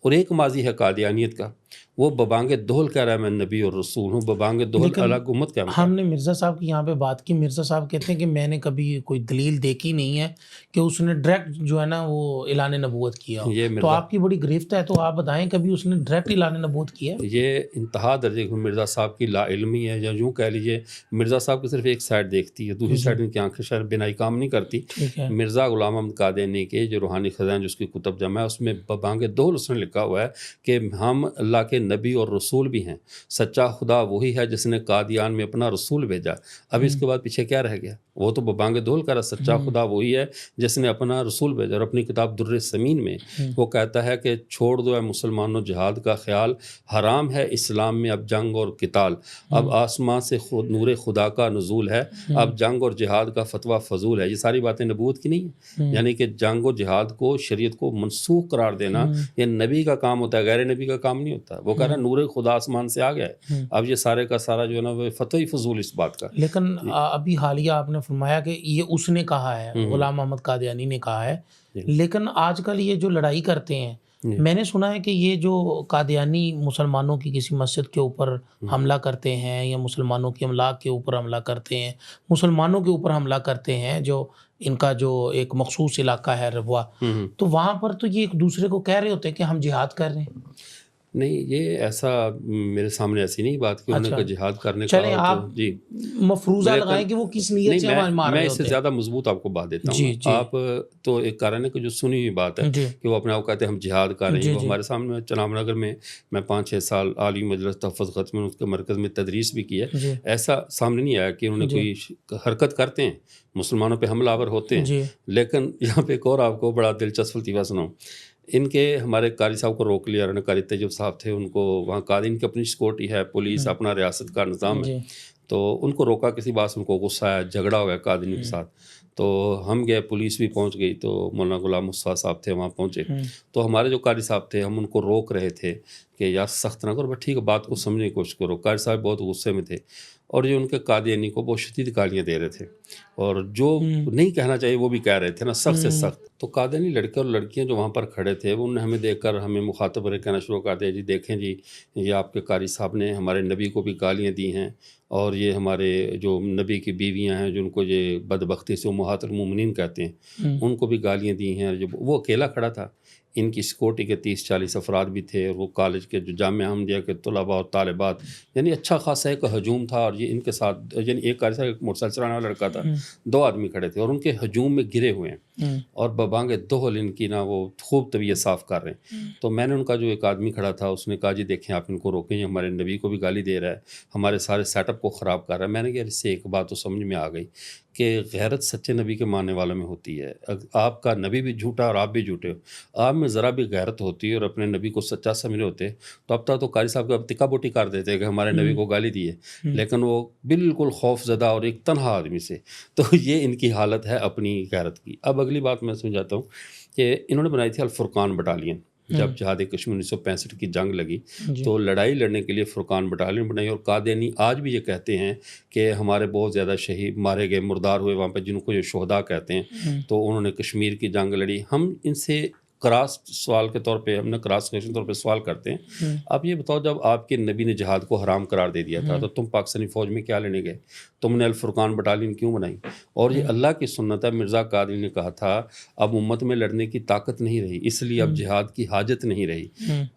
اور ایک ماضی ہے قادیانیت کا، وہ ببانگ دہل کہہ رہا ہے میں نبی اور رسول ہوں، ببانگ دہل الگ امت کیا ہم نے مرزا صاحب کی یہاں پہ بات کی، مرزا صاحب کہتے ہیں کہ میں نے کبھی کوئی دلیل دیکھی نہیں ہے کہ اس نے ڈائریکٹ جو ہے نا وہ اعلان نبوت کیا ہو، تو آپ کی بڑی گرفت ہے، تو آپ بتائیں کبھی اس نے ڈائریکٹ اعلان نبوت کیا ہے؟ یہ انتہا درجے کی مرزا صاحب کی لا علمی ہے، یا یوں کہہ لیجیے مرزا صاحب کی صرف ایک سائڈ دیکھتی ہے، دوسری سائڈ ان کی آنکھیں شاید بینائی کام نہیں کرتی۔ مرزا غلام احمد قادیانی کے جو روحانی خزائن جس کی کتب جمع ہے اس میں ببانگ دہل اس نے لکھا ہوا ہے کہ ہم اللہ کے نبی اور رسول بھی ہیں، سچا خدا وہی ہے جس نے قادیان میں اپنا رسول بھیجا۔ اب اس کے بعد پیچھے کیا رہ گیا؟ وہ تو ببانگ دہل کر رہا، سچا خدا وہی ہے جس نے اپنا رسول بھیجا، اور اپنی کتاب در سمین میں وہ کہتا ہے کہ چھوڑ دو اے مسلمانوں جہاد کا خیال، حرام ہے اسلام میں اب جنگ اور قتال، اب آسمان سے نور خدا کا نزول ہے، اب جنگ اور جہاد کا فتویٰ فضول ہے۔ یہ ساری باتیں نبوت کی نہیں ہیں، یعنی کہ جنگ و جہاد کو، شریعت کو منسوخ قرار دینا یہ نبی کا کام ہوتا ہے، غیر نبی کا کام نہیں ہوتا۔ وہ کہہ رہا ہے نور خدا آسمان سے آ گیا ہے، اب یہ سارے کا سارا جو ہے نا وہ فتوی فضول اس بات کا۔ لیکن ابھی حالیہ آپ نے فرمایا کہ یہ اس نے کہا ہے، غلام احمد قادیانی نے کہا ہے، لیکن آج کل یہ جو لڑائی کرتے ہیں، میں نے سنا ہے کہ یہ جو قادیانی مسلمانوں کی کسی مسجد کے اوپر حملہ کرتے ہیں یا مسلمانوں کی املاک کے اوپر حملہ کرتے ہیں، مسلمانوں کے اوپر حملہ کرتے ہیں، جو ان کا جو ایک مخصوص علاقہ ہے ربوہ، تو وہاں پر تو یہ ایک دوسرے کو کہہ رہے ہوتے ہیں کہ ہم جہاد کر رہے ہیں۔ نہیں، یہ ایسا میرے سامنے ایسی نہیں بات کہ انہوں نے جہاد کرنے کا، چلیں آپ جی مفروضہ لگائیں کہ وہ کس نیت سے ہمارے مار رہے میں اس ہوتے سے ہیں۔ زیادہ مضبوط آپ کو بات دیتا ہوں۔ آپ تو ایک کارن ہے کہ جو سنی ہوئی بات ہے کہ وہ اپنے آپ کہتے ہیں ہم جہاد کر رہے ہیں، وہ ہمارے سامنے چناب نگر میں 5-6 سال عالی مجلس تحفظ ختم اس کے مرکز میں تدریس بھی کی ہے، ایسا سامنے نہیں آیا کہ انہوں نے کوئی حرکت کرتے ہیں، مسلمانوں پہ حملہ آور ہوتے ہیں۔ لیکن یہاں پہ ایک اور آپ کو بڑا دلچسپ لطیفہ سناؤں، ان کے ہمارے قاری صاحب کو روک لیا، قاری طیب صاحب تھے، ان کو وہاں قاری ان کی اپنی سیکورٹی ہے، پولیس اپنا ریاست کا نظام ہے، تو ان کو روکا کسی بات سے، ان کو غصہ آیا، جھگڑا ہو گیا قادری کے ساتھ، تو ہم گئے، پولیس بھی پہنچ گئی، تو مولانا غلام مصطفیٰ صاحب تھے وہاں پہنچے، تو ہمارے جو قاری صاحب تھے ہم ان کو روک رہے تھے کہ یار سخت نہ کرو، بٹ ٹھیک ہے بات کو سمجھنے کی کوشش کرو۔ قاری صاحب بہت غصے میں تھے اور جو ان کے قادیانی کو بہت شدید گالیاں دے رہے تھے، اور جو نہیں کہنا چاہیے وہ بھی کہہ رہے تھے نا، سخت سے سخت۔ تو قادیانی لڑکے اور لڑکیاں جو وہاں پر کھڑے تھے انہوں نے ہمیں دیکھ کر ہمیں مخاطب رہے کہنا شروع کر دیا، جی دیکھیں جی یہ آپ کے قاری صاحب نے ہمارے نبی کو بھی گالیاں دی ہیں، اور یہ ہمارے جو نبی کی بیویاں ہیں جن کو یہ بدبختی سے امہات المومنین کہتے ہیں ان کو بھی گالیاں دی ہیں۔ جب وہ اکیلا کھڑا تھا، ان کی سیکورٹی کے 30-40 افراد بھی تھے، اور وہ کالج کے جو جامعہ احمدیہ کے طلباء اور طالبات، یعنی اچھا خاصا ایک ہجوم تھا، اور یہ ان کے ساتھ یعنی ایک قاری صاحب ایک موٹر سائیکل چلانے والا لڑکا تھا، 2 آدمی کھڑے تھے اور ان کے ہجوم میں گرے ہوئے ہیں، اور ببانگ دہل ان کی نا وہ خوب طبیعت صاف کر رہے ہیں۔ تو میں نے ان کا جو ایک آدمی کھڑا تھا اس نے کہا جی دیکھیں آپ ان کو روکیں، یہ ہمارے نبی کو بھی گالی دے رہا ہے، ہمارے سارے سیٹ اپ کو خراب کر رہا ہے۔ میں نے کہا اس سے ایک بات تو سمجھ میں آ گئی کہ غیرت سچے نبی کے ماننے والوں میں ہوتی ہے، آپ کا نبی بھی جھوٹا اور آپ بھی جھوٹے ہو، آپ میں ذرا بھی غیرت ہوتی ہے اور اپنے نبی کو سچا سمجھ رہے ہوتے تو اب تک تو قاری صاحب کو اب تکا بوٹی کر دیتے کہ ہمارے نبی کو گالی دی ہے، لیکن وہ بالکل خوف زدہ اور ایک تنہا آدمی سے، تو یہ ان کی حالت ہے اپنی غیرت کی۔ اب اگلی بات میں سمجھاتا ہوں کہ انہوں نے بنائی تھی الفرقان بٹالین، جب جہاد کشمیر 1965 کی جنگ لگی تو لڑائی لڑنے کے لیے فرقان بٹالین بنائی، اور قادیانی آج بھی یہ کہتے ہیں کہ ہمارے بہت زیادہ شہید مارے گئے، مردار ہوئے وہاں پہ جن کو یہ شہداء کہتے ہیں، تو انہوں نے کشمیر کی جنگ لڑی۔ ہم ان سے کراس سوال کے طور پہ، ہم نے کراس کویشچن طور پہ سوال کرتے ہیں، آپ یہ بتاؤ جب آپ کے نبی نے جہاد کو حرام قرار دے دیا تھا تو تم پاکستانی فوج میں کیا لینے گئے؟ تم نے الفرقان بٹالین کیوں بنائی؟ اور یہ اللہ کی سنت ہے، مرزا قادری نے کہا تھا اب امت میں لڑنے کی طاقت نہیں رہی، اس لیے اب جہاد کی حاجت نہیں رہی۔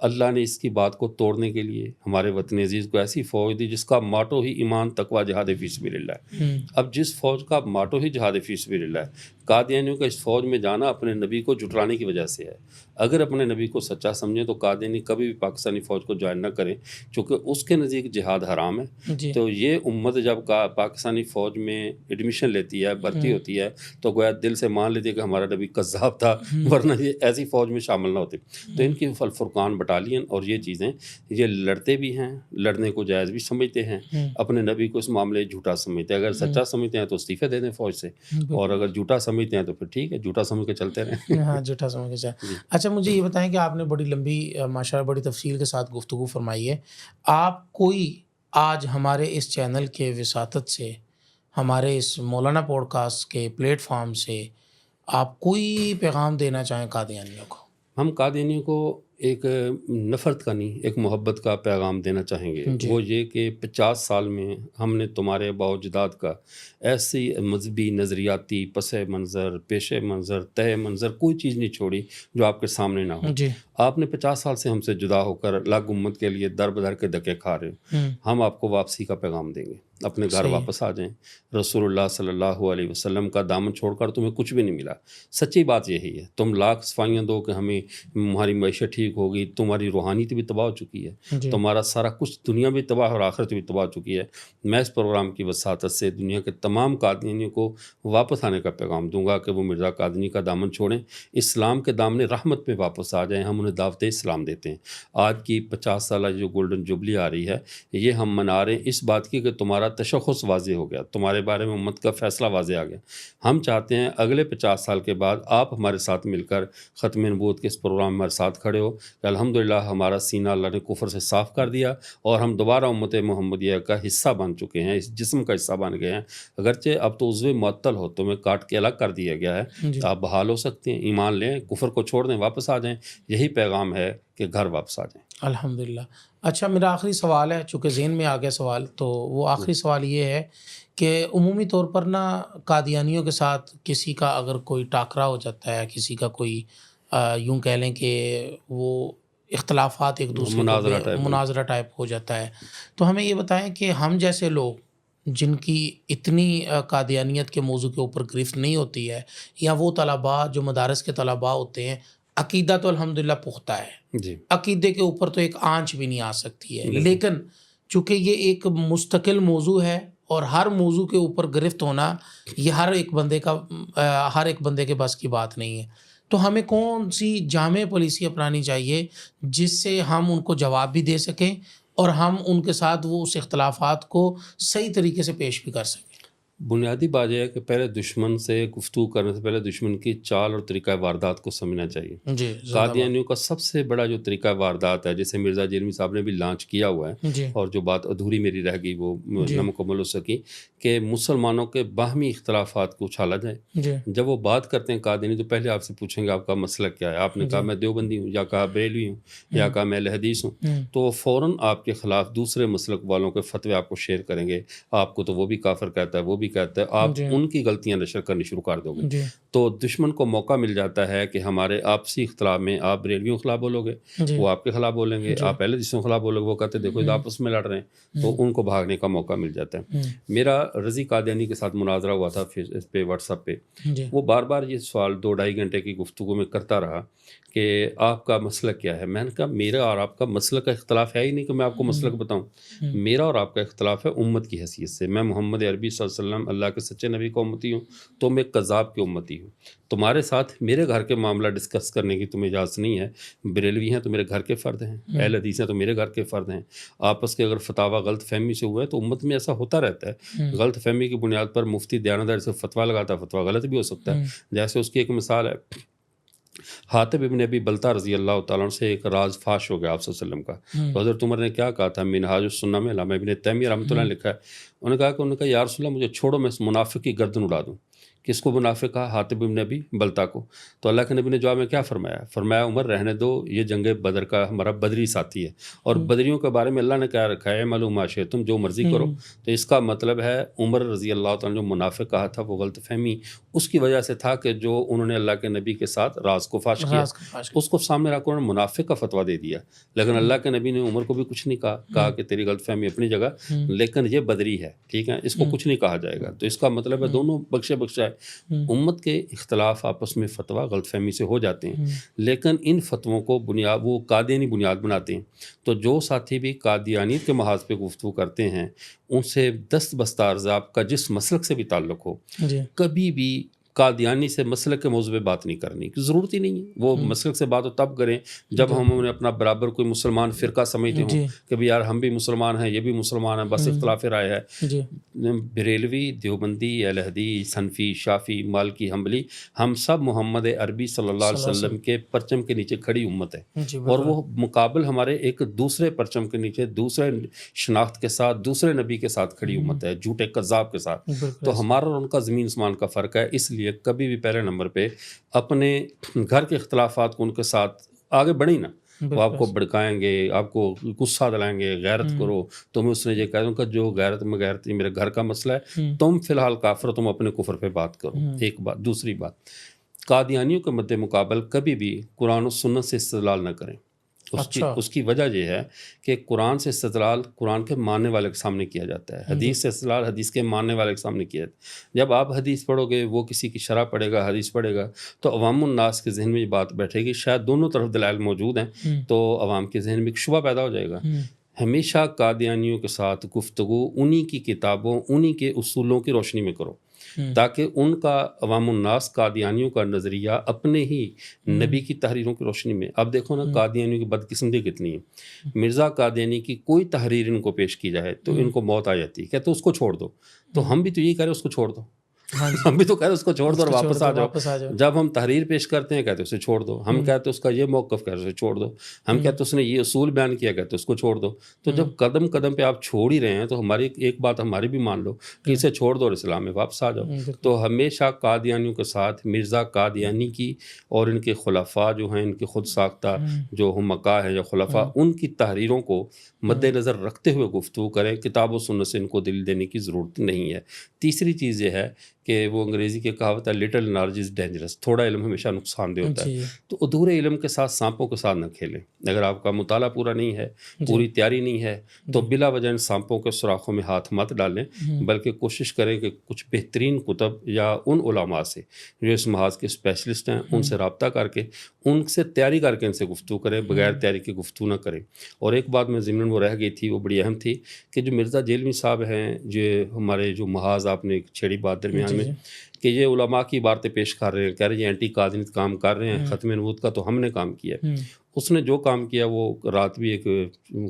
اللہ نے اس کی بات کو توڑنے کے لیے ہمارے وطن عزیز کو ایسی فوج دی جس کا ماٹو ہی ایمان، تقوی، جہاد فی سبیل اللہ ہے۔ اب جس فوج کا ماٹو ہی جہاد فی سبیل اللہ ہے، قادیانیوں کا اس فوج میں جانا اپنے نبی کو جھٹلانے کی وجہ سے ہے۔ اگر اپنے نبی کو سچا سمجھیں تو قادیانی کبھی بھی پاکستانی فوج کو جوائن نہ کریں، چونکہ اس کے نزدیک جہاد حرام ہے۔ تو یہ امت جب پاکستانی فوج میں ایڈمیشن لیتی ہے، بھرتی ہوتی ہے، تو گویا دل سے مان لیتی ہے کہ ہمارا نبی کذاب تھا، ورنہ یہ ایسی فوج میں شامل نہ ہوتے۔ تو ان کی الفرقان بٹالین اور یہ چیزیں، یہ لڑتے بھی ہیں، لڑنے کو جائز بھی سمجھتے ہیں، اپنے نبی کو اس معاملے جھوٹا سمجھتے ہیں۔ اگر سچا سمجھتے ہیں تو استعفے دے دیں فوج سے، اور اگر جھوٹا سمجھتے ہیں تو پھر ٹھیک ہے، جھوٹا سمجھ کے چلتے رہیں۔ ہاں، جھوٹا سمجھ کے چلیں۔ اچھا، مجھے یہ بتائیں کہ آپ نے بڑی لمبی ماشاءاللہ بڑی تفصیل کے ساتھ گفتگو فرمائی ہے، آپ کوئی آج ہمارے اس چینل کے وساطت سے، ہمارے اس مولانا پوڈ کاسٹ کے پلیٹ فارم سے آپ کوئی پیغام دینا چاہیں قادیانیوں کو؟ ہم قادیانیوں کو ایک نفرت کا نہیں، ایک محبت کا پیغام دینا چاہیں گے۔ وہ یہ کہ 50 سال میں ہم نے تمہارے آباء و اجداد کا ایسی مذہبی، نظریاتی پس منظر، پیش منظر، تہ منظر کوئی چیز نہیں چھوڑی جو آپ کے سامنے نہ ہو۔ آپ نے 50 سال سے ہم سے جدا ہو کر الگ امت کے لیے در بدر کے دھکے کھا رہے ہیں۔ ہم آپ کو واپسی کا پیغام دیں گے، اپنے گھر واپس آ جائیں۔ رسول اللہ صلی اللہ علیہ وسلم کا دامن چھوڑ کر تمہیں کچھ بھی نہیں ملا۔ سچی بات یہی ہے، تم لاکھ صفائیاں دو کہ ہمیں ہماری معیشت ٹھیک ہوگی، تمہاری روحانیت بھی تباہ ہو چکی ہے، تمہارا سارا کچھ دنیا بھی تباہ اور آخرت بھی تباہ ہو چکی ہے۔ میں اس پروگرام کی وساطت سے دنیا کے تمام قادیانیوں کو واپس آنے کا پیغام دوں گا کہ وہ مرزا قادری کا دامن چھوڑیں، اسلام کے دامن رحمت پہ واپس آ جائیں۔ ہم انہیں دعوت اسلام دیتے ہیں۔ آج کی 50 سالہ جو گولڈن جوبلی آ رہی ہے، یہ ہم منا رہے ہیں اس بات کی کہ تمہارا تشخص واضح ہو گیا، تمہارے بارے میں امت کا فیصلہ واضح آ گیا۔ ہم چاہتے ہیں اگلے 50 سال کے بعد آپ ہمارے ساتھ مل کر ختم نبوت کے اس پروگرام میں ہمارے ساتھ کھڑے ہو کہ الحمدللہ ہمارا سینہ اللہ نے کفر سے صاف کر دیا اور ہم دوبارہ امت محمدیہ کا حصہ بن چکے ہیں، اس جسم کا حصہ بن گئے ہیں۔ اگرچہ اب تو عضو معطل ہو، تمہیں کاٹ کے الگ کر دیا گیا ہے، تو آپ بحال ہو سکتے ہیں، ایمان لیں، کفر کو چھوڑ دیں، واپس آ جائیں۔ یہی پیغام ہے کہ گھر واپس آ جائیں۔ الحمدللہ۔ اچھا، میرا آخری سوال ہے، چونکہ ذہن میں آ گیا سوال، تو وہ آخری سوال یہ ہے کہ عمومی طور پر نا قادیانیوں کے ساتھ کسی کا اگر کوئی ٹاکرا ہو جاتا ہے، کسی کا کوئی یوں کہہ لیں کہ وہ اختلافات ایک دوسرے مناظرہ ٹائپ ہو جاتا ہے، تو ہمیں یہ بتائیں کہ ہم جیسے لوگ جن کی اتنی قادیانیت کے موضوع کے اوپر گرفت نہیں ہوتی ہے، یا وہ طلباء جو مدارس کے طلباء ہوتے ہیں، عقیدہ تو الحمدللہ پختہ ہے، عقیدے کے اوپر تو ایک آنچ بھی نہیں آ سکتی ہے، لیکن چونکہ یہ ایک مستقل موضوع ہے اور ہر موضوع کے اوپر گرفت ہونا یہ ہر ایک بندے کے بس کی بات نہیں ہے، تو ہمیں کون سی جامع پالیسی اپنانی چاہیے جس سے ہم ان کو جواب بھی دے سکیں اور ہم ان کے ساتھ وہ اس اختلافات کو صحیح طریقے سے پیش بھی کر سکیں؟ بنیادی بات یہ ہے کہ پہلے دشمن سے گفتگو کرنے سے پہلے دشمن کی چال اور طریقہ واردات کو سمجھنا چاہیے۔ قادیانیوں کا سب سے بڑا جو طریقہ واردات ہے، جسے مرزا جیلمی صاحب نے بھی لانچ کیا ہوا ہے، اور جو بات ادھوری میری رہ گئی وہ نہ مکمل ہو سکی، کہ مسلمانوں کے باہمی اختلافات کو اچھالا جائے۔ جب وہ بات کرتے ہیں قادیانی تو پہلے آپ سے پوچھیں گے آپ کا مسلک کیا ہے۔ آپ نے کہا میں دیوبندی ہوں، یا کہا بریلوی ہوں، یا کہا میں اہل حدیث ہوں، تو وہ فوراً آپ کے خلاف دوسرے مسلک والوں کے فتوے آپ کو شیئر کریں گے۔ آپ کو تو وہ بھی کافر کہتا ہے، وہ بھی کہتا ہے، آپ ان کی غلطیاں نشر کرنی شروع کر دو گے، تو دشمن کو موقع مل جاتا ہے کہ ہمارے آپسی اختلاف میں آپ بریلویوں کے خلاف بولو گے، وہ آپ کے خلاف بولیں گے، آپ اہل حدیثوں کے خلاف بولو گے، وہ کہتے ہیں دیکھو یہ آپس میں لڑ رہے ہیں، تو ان کو بھاگنے کا موقع مل جاتا ہے۔ میرا رضی قادیانی کے ساتھ مناظرہ ہوا تھا اس پہ واٹس ایپ پہ، وہ بار بار یہ سوال 2-2.5 گھنٹے کی گفتگو میں کرتا رہا کہ آپ کا مسلک کیا ہے۔ میں نے کہا میرا اور آپ کا مسلک کا اختلاف ہے ہی نہیں کہ میں آپ کو مسلک بتاؤں، میرا اور آپ کا اختلاف ہے امت کی حیثیت سے۔ میں محمد عربی صلی اللہ علیہ وسلم اللہ کے سچے نبی کا امتی ہوں، تو میں قذاب کی امتی ہوں۔ تمہارے ساتھ میرے گھر کے معاملہ ڈسکس کرنے کی تمہیں اجازت نہیں ہے۔ بریلوی ہیں تو میرے گھر کے فرد ہیں، اہل حدیث ہیں تو میرے گھر کے فرد ہیں۔ آپس کے اگر فتاویٰ غلط فہمی سے ہوا ہے تو امت میں ایسا ہوتا رہتا ہے، غلط فہمی کی بنیاد پر مفتی دیانتدار سے فتویٰ لگاتا ہے، فتویٰ غلط بھی ہو سکتا ہے۔ جیسے اس کی ایک مثال ہے، حاتب ابن ابی بلتہ رضی اللہ تعالیٰ عنہ سے ایک راز فاش ہو گیا آپ صلی اللہ علیہ وسلم کا، تو حضرت عمر نے کیا کہا تھا، منہاج السنہ میں علامہ ابن تیمیہ رحمۃ اللہ نے لکھا ہے، انہوں نے کہا یا رسول اللہ مجھے چھوڑو میں اس منافق کی گردن اڑا دوں، کس کو منافق کہا؟ حاتب بن ابی بلتا کو. تو اللہ کے نبی نے جواب میں کیا فرمایا؟ فرمایا عمر رہنے دو، یہ جنگ بدر کا ہمارا بدری ساتھی ہے، اور بدریوں کے بارے میں اللہ نے کیا رکھا ہے، معلوم معاشے تم جو مرضی کرو. تو اس کا مطلب ہے عمر رضی اللہ تعالیٰ جو منافق کہا تھا وہ غلط فہمی اس کی وجہ سے تھا کہ جو انہوں نے اللہ کے نبی کے ساتھ راز کو فاش کیا، اس کو سامنے رکھ کر انہوں نے منافق کا فتویٰ دے دیا. لیکن اللہ کے نبی نے عمر کو بھی کچھ نہیں کہا کہ تیری غلط فہمی اپنی جگہ، لیکن یہ بدری ہے، ٹھیک ہے، اس کو کچھ نہیں کہا جائے گا. تو اس کا مطلب ہے دونوں بخشے بخشا ہے. امت کے اختلاف آپس میں فتویٰ غلط فہمی سے ہو جاتے ہیں، لیکن ان فتووں کو بنیاد وہ قادیانی بنیاد بناتے ہیں. تو جو ساتھی بھی قادیانیت کے محاذ پہ گفتگو کرتے ہیں ان سے دست بستار آپ کا جس مسلک سے بھی تعلق ہو، کبھی بھی قادیانی سے مسلک کے موضوع پہ بات نہیں کرنی کی ضرورت ہی نہیں ہے. وہ مسلک سے بات تب کریں جب ہم انہیں اپنا برابر کوئی مسلمان فرقہ سمجھتے ہوں کہ بھی یار ہم بھی مسلمان ہیں، یہ بھی مسلمان ہیں، بس اختلاف رائے ہے. بریلوی، دیوبندی، اہل حدیث، حنفی، شافعی، مالکی، حنبلی، ہم سب محمد عربی صلی اللہ علیہ وسلم کے پرچم کے نیچے کھڑی امت ہے، اور وہ مقابل ہمارے ایک دوسرے پرچم کے نیچے دوسرے شناخت کے ساتھ دوسرے نبی کے ساتھ کھڑی امت ہے، جھوٹے کذاب کے ساتھ. تو ہمارا اور ان کا زمین اسمان کا فرق ہے. اس لیے کبھی بھی پہلے نمبر پہ اپنے گھر کے اختلافات کو ان کے ساتھ آگے بڑھیں نا. وہ آپ کو بھڑکائیں گے، آپ کو غصہ دلائیں گے، غیرت کرو. تمہیں اس نے یہ کہہ دوں کہ جو غیرت میں غیرت میرے گھر کا مسئلہ ہے، تم فی الحال کافر، تم اپنے کفر پہ بات کرو. ایک بات. دوسری بات، قادیانیوں کے مد مقابل کبھی بھی قرآن و سنت سے استدلال نہ کریں. اس کی وجہ یہ ہے کہ قرآن سے استدلال قرآن کے ماننے والے کے سامنے کیا جاتا ہے، حدیث سے استدلال حدیث کے ماننے والے کے سامنے کیا جاتا ہے. جب آپ حدیث پڑھو گے، وہ کسی کی شرح پڑھے گا، حدیث پڑھے گا، تو عوام الناس کے ذہن میں یہ بات بیٹھے گی، شاید دونوں طرف دلائل موجود ہیں، تو عوام کے ذہن میں ایک شبہ پیدا ہو جائے گا. ہمیشہ قادیانیوں کے ساتھ گفتگو انہی کی کتابوں، انہی کے اصولوں کی روشنی میں کرو، تاکہ ان کا عوام الناس قادیانیوں کا نظریہ اپنے ہی نبی کی تحریروں کی روشنی میں. اب دیکھو نا قادیانیوں کی بدقسمتی کتنی ہے. مرزا قادیانی کی کوئی تحریر ان کو پیش کی جائے تو ان کو موت آ جاتی ہے، کہتے اس کو چھوڑ دو. تو ہم بھی تو یہی کہہ رہے اس کو چھوڑ دو، ہم بھی تو کہہ رہے اس کو چھوڑ دو اور واپس آ جاؤ. جب ہم تحریر پیش کرتے ہیں کہتے اسے چھوڑ دو، ہم کہتے اس کا یہ موقف کہتے اسے چھوڑ دو، ہم کہتے اس نے یہ اصول بیان کیا کہتے اس کو چھوڑ دو. تو جب قدم قدم پہ آپ چھوڑ ہی رہے ہیں تو ہماری ایک بات ہماری بھی مان لو کہ اسے چھوڑ دو اور اسلام میں واپس آ جاؤ. تو ہمیشہ قادیانیوں کے ساتھ مرزا قادیانی کی اور ان کے خلفاء جو ہیں، ان کے خود ساختہ جو حمقاء ہیں یا خلفاء، ان کی تحریروں کو مد نظر رکھتے ہوئے گفتگو کریں. کتاب و سنت سے ان کو دل دینے کی ضرورت نہیں ہے. تیسری چیز یہ ہے کہ وہ انگریزی کی کہاوت ہے لٹل نالج از ڈینجرس، تھوڑا علم ہمیشہ نقصان دہ ہوتا ہے. تو ادھورے علم کے ساتھ سانپوں کے ساتھ نہ کھیلیں. اگر آپ کا مطالعہ پورا نہیں ہے، پوری تیاری نہیں ہے، تو بلا وجہ ان سانپوں کے سوراخوں میں ہاتھ مت ڈالیں، بلکہ کوشش کریں کہ کچھ بہترین کتب یا ان علماء سے جو اس محاذ کے اسپیشلسٹ ہیں ان سے رابطہ کر کے ان سے تیاری کر کے ان سے گفتگو کریں، بغیر تیاری کے گفتگو نہ کریں. اور ایک بات میں ضمن وہ رہ گئی تھی، وہ بڑی اہم تھی، کہ جو مرزا جیلمی صاحب ہیں، جو ہمارے جو محاذ آپ نے چھیڑی بات درمیان میں کہ یہ علماء کی عبارتیں پیش کر رہے ہیں، کہہ رہے ہیں یہ اینٹی قادیانیت کام کر رہے ہیں، ختم نبوت کا تو ہم نے کام کیا. اس نے جو کام کیا وہ رات بھی ایک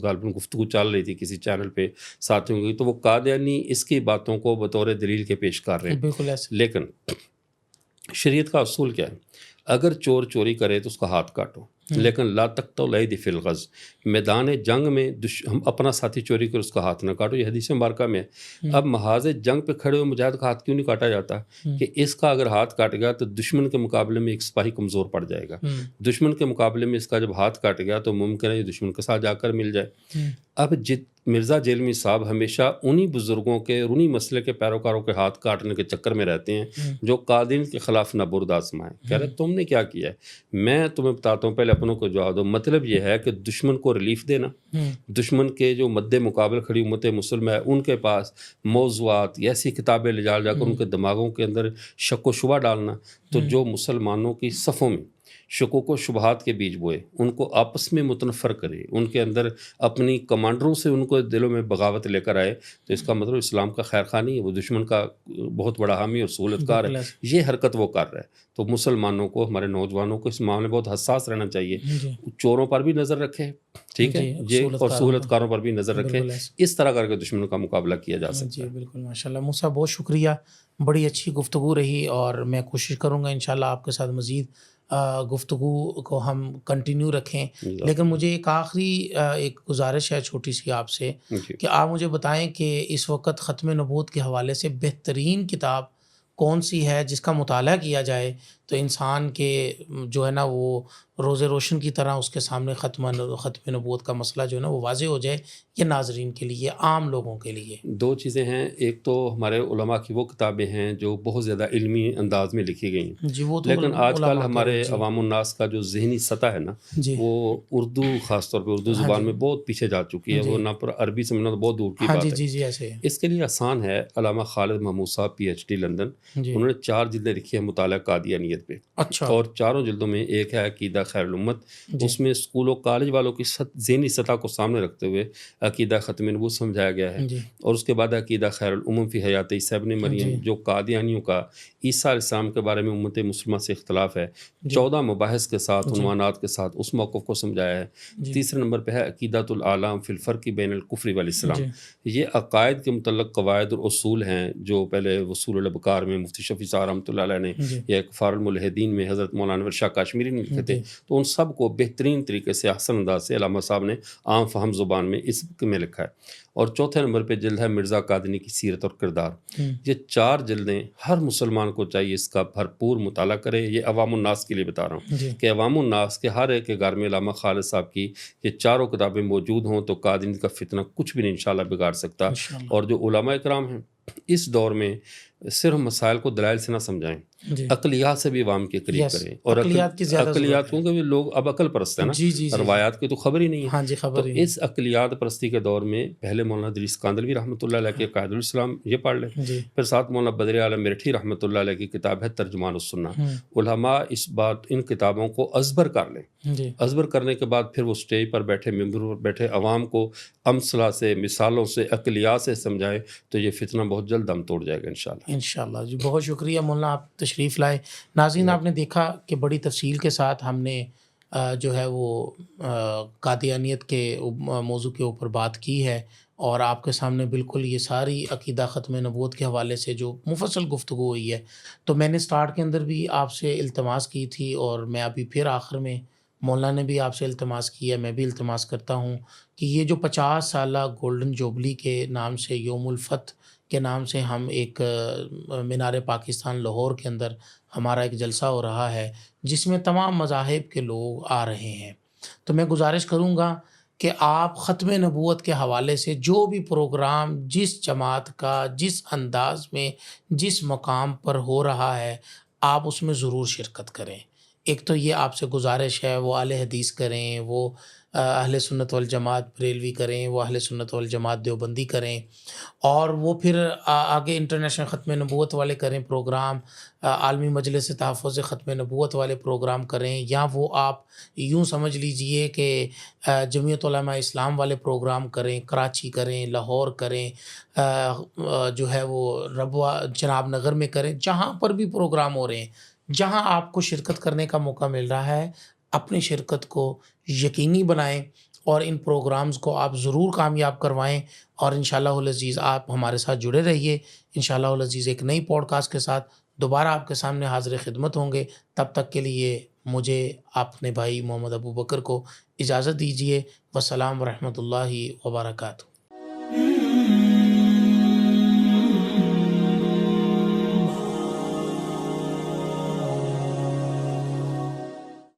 غالباً گفتگو چل رہی تھی کسی چینل پہ ساتھیوں کی، تو وہ قادیانی اس کی باتوں کو بطور دلیل کے پیش کر رہے ہیں. لیکن شریعت کا اصول کیا ہے؟ اگر چور چوری کرے تو اس کا ہاتھ کاٹو، لیکن لا تقطعوا الایدی فی الغز، میدان جنگ میں ہم اپنا ساتھی چوری کر اس کا ہاتھ نہ کاٹو. یہ حدیث مبارکہ میں ہے. اب محاذ جنگ پہ کھڑے ہوئے مجاہد کا ہاتھ کیوں نہیں کاٹا جاتا؟ کہ اس کا اگر ہاتھ کاٹ گیا تو دشمن کے مقابلے میں ایک سپاہی کمزور پڑ جائے گا. دشمن کے مقابلے میں اس کا جب ہاتھ کاٹ گیا تو ممکن ہے یہ دشمن کے ساتھ جا کر مل جائے. اب مرزا جیلمی صاحب ہمیشہ انہی بزرگوں کے انہی مسئلے کے پیروکاروں کے ہاتھ کاٹنے کے چکر میں رہتے ہیں جو قادیانیت کے خلاف نبرد آزمائیں. کہہ رہے تم نے کیا کیا ہے؟ میں تمہیں بتاتا ہوں، پہلے اپنوں کو جواب دو. مطلب یہ ہے کہ دشمن کو ریلیف دینا، دشمن کے جو مد مقابل کھڑی امت مسلمہ ہے ان کے پاس موضوعات ایسی کتابیں لے جا کر ان کے دماغوں کے اندر شک و شبہ ڈالنا. تو جو مسلمانوں کی صفوں میں شکوک و شبہات کے بیج بوئے، ان کو آپس میں متنفر کرے، ان کے اندر اپنی کمانڈروں سے ان کو دلوں میں بغاوت لے کر آئے، تو اس کا مطلب اسلام کا خیر خواہ نہیں ہے، وہ دشمن کا بہت بڑا حامی اور سہولت کار ہے. یہ حرکت وہ کر رہا ہے. تو مسلمانوں کو، ہمارے نوجوانوں کو اس معاملے میں بہت حساس رہنا چاہیے. چوروں پر بھی نظر رکھے، ٹھیک ہے، یہ اور سہولت کاروں پر بھی نظر رکھے. اس طرح کر کے دشمنوں کا مقابلہ کیا جا سکتا ہے. جی بالکل، ماشاء اللہ. موسیٰ بہت شکریہ، بڑی اچھی گفتگو رہی، اور میں کوشش کروں گا انشاءاللہ آپ کے ساتھ مزید گفتگو کو ہم کنٹینیو رکھیں. لیکن مجھے ایک آخری ایک گزارش ہے چھوٹی سی آپ سے، کہ آپ مجھے بتائیں کہ اس وقت ختم نبوت کے حوالے سے بہترین کتاب کون سی ہے جس کا مطالعہ کیا جائے تو انسان کے جو ہے نا وہ روز روشن کی طرح اس کے سامنے ختم نبوت کا مسئلہ جو ہے نا وہ واضح ہو جائے. یہ ناظرین کے لیے، عام لوگوں کے لیے. دو چیزیں ہیں. ایک تو ہمارے علماء کی وہ کتابیں ہیں جو بہت زیادہ علمی انداز میں لکھی گئی ہیں، جی وہ تو لیکن آج کل علماء کے، ہمارے جی عوام الناس کا جو ذہنی سطح ہے نا جی وہ اردو، خاص طور پہ اردو ہاں زبان جی میں بہت پیچھے جا چکی ہے. جی وہ نہ پر عربی سمجھنا تو بہت دور کی ہاں بات جی ہے. جی جی ایسے ہے. اس کے لیے آسان ہے. علامہ خالد محمود صاحب PhD لندن، جی انہوں نے 4 جلدیں لکھی ہیں مطالعہ قادیانیت پہ، اچھا اور چاروں جلدوں میں ایک ہے عقیدہ خیر الامت. جی اس میں اسکول و کالج والوں کی ذہنی سطح کو سامنے رکھتے ہوئے عقیدہ ختم نبوت سمجھایا گیا ہے. جی اور اس کے بعد عقیدہ خیر الامم فی حیات عیسیٰ ابن مریم، جی جو قادیانیوں کا عیسیٰ علیہ السلام کے بارے میں امت مسلمہ سے اختلاف ہے، جی 14 مباحث کے ساتھ، جی عنوانات کے ساتھ اس موقف کو سمجھایا ہے. جی تیسرے نمبر پہ ہے عقیدۃ العالم فی الفرق بین الکفر والاسلام. جی یہ عقائد کے متعلق قواعد اور اصول ہیں جو پہلے وصول الابکار میں مفتی شفیع صاحب رحمۃ اللہ علیہ نے، جی یا کفار الملحدین میں حضرت مولانا انور شاہ کاشمیری نے لکھے تھے. جی تو ان سب کو بہترین طریقے سے احسن انداز سے علامہ صاحب نے عام فہم زبان میں اس میں لکھا ہے. اور چوتھے نمبر پہ جلد ہے مرزا قادنی کی سیرت اور کردار. یہ 4 جلدیں ہر مسلمان کو چاہیے اس کا بھرپور مطالعہ کرے. یہ عوام الناس کے لیے بتا رہا ہوں جی کہ عوام الناس کے ہر ایک کے گھر میں علامہ خالد صاحب کی یہ 4 کتابیں موجود ہوں تو قادنی کا فتنہ کچھ بھی نہیں انشاءاللہ بگاڑ سکتا. انشاءاللہ. اور جو علماء کرام ہیں اس دور میں صرف مسائل کو دلائل سے نہ سمجھائیں، جی عقلیات سے بھی عوام کے قریب یس کریں. اور عقلیات کی زیادہ عقلیات، ضرورت ہے. کیونکہ لوگ اب عقل پرست ہیں نا، جی جی جی روایات کی تو خبر ہی نہیں ہے. ہاں جی تو خبر ہی اس عقلیات پرستی کے دور میں پہلے مولانا ادریس کاندلوی رحمۃ اللہ علیہ کے قائد الاسلام یہ پڑھ لیں. جی پھر ساتھ مولانا بدر عالم میرٹھی رحمۃ اللہ علیہ کی کتاب ہے ترجمان السنہ. علماء اس بات ان کتابوں کو ازبر کر لیں. جی ازبر کرنے کے بعد پھر وہ اسٹیج پر بیٹھے، ممبر پر بیٹھے، عوام کو امثلہ سے، مثالوں سے، عقلیات سے سمجھائیں تو یہ فتنہ بہت جلد دم توڑ جائے گا انشاءاللہ. انشاءاللہ. جی بہت شکریہ مولانا، آپ تشریف لائے. ناظرین آپ نے دیکھا کہ بڑی تفصیل کے ساتھ ہم نے جو ہے وہ قادیانیت کے موضوع کے اوپر بات کی ہے، اور آپ کے سامنے بالکل یہ ساری عقیدہ ختم نبوت کے حوالے سے جو مفصل گفتگو ہوئی ہے. تو میں نے سٹارٹ کے اندر بھی آپ سے التماس کی تھی، اور میں ابھی پھر آخر میں مولانا نے بھی آپ سے التماس کی ہے، میں بھی التماس کرتا ہوں کہ یہ جو 50 سالہ گولڈن جوبلی کے نام سے، یوم الفتح کے نام سے ہم ایک مینار پاکستان لاہور کے اندر ہمارا ایک جلسہ ہو رہا ہے جس میں تمام مذاہب کے لوگ آ رہے ہیں. تو میں گزارش کروں گا کہ آپ ختم نبوت کے حوالے سے جو بھی پروگرام جس جماعت کا جس انداز میں جس مقام پر ہو رہا ہے آپ اس میں ضرور شرکت کریں. ایک تو یہ آپ سے گزارش ہے وہ اہل حدیث کریں، وہ اہل سنت والجماعت بریلوی کریں، وہ اہل سنت والجماعت دیوبندی کریں، اور وہ پھر آگے انٹرنیشنل ختم نبوت والے کریں پروگرام، عالمی مجلس تحفظ ختم نبوت والے پروگرام کریں، یا وہ آپ یوں سمجھ لیجئے کہ جمعیت علماء اسلام والے پروگرام کریں، کراچی کریں، لاہور کریں، جو ہے وہ ربوہ جناب نگر میں کریں. جہاں پر بھی پروگرام ہو رہے ہیں، جہاں آپ کو شرکت کرنے کا موقع مل رہا ہے، اپنی شرکت کو یقینی بنائیں اور ان پروگرامز کو آپ ضرور کامیاب کروائیں. اور انشاءاللہ العزیز آپ ہمارے ساتھ جڑے رہیے. انشاءاللہ العزیز ایک نئی پوڈ کاسٹ کے ساتھ دوبارہ آپ کے سامنے حاضر خدمت ہوں گے. تب تک کے لیے مجھے اپنے بھائی محمد ابو بکر کو اجازت دیجیے. والسلام ورحمۃ اللہ وبرکاتہ.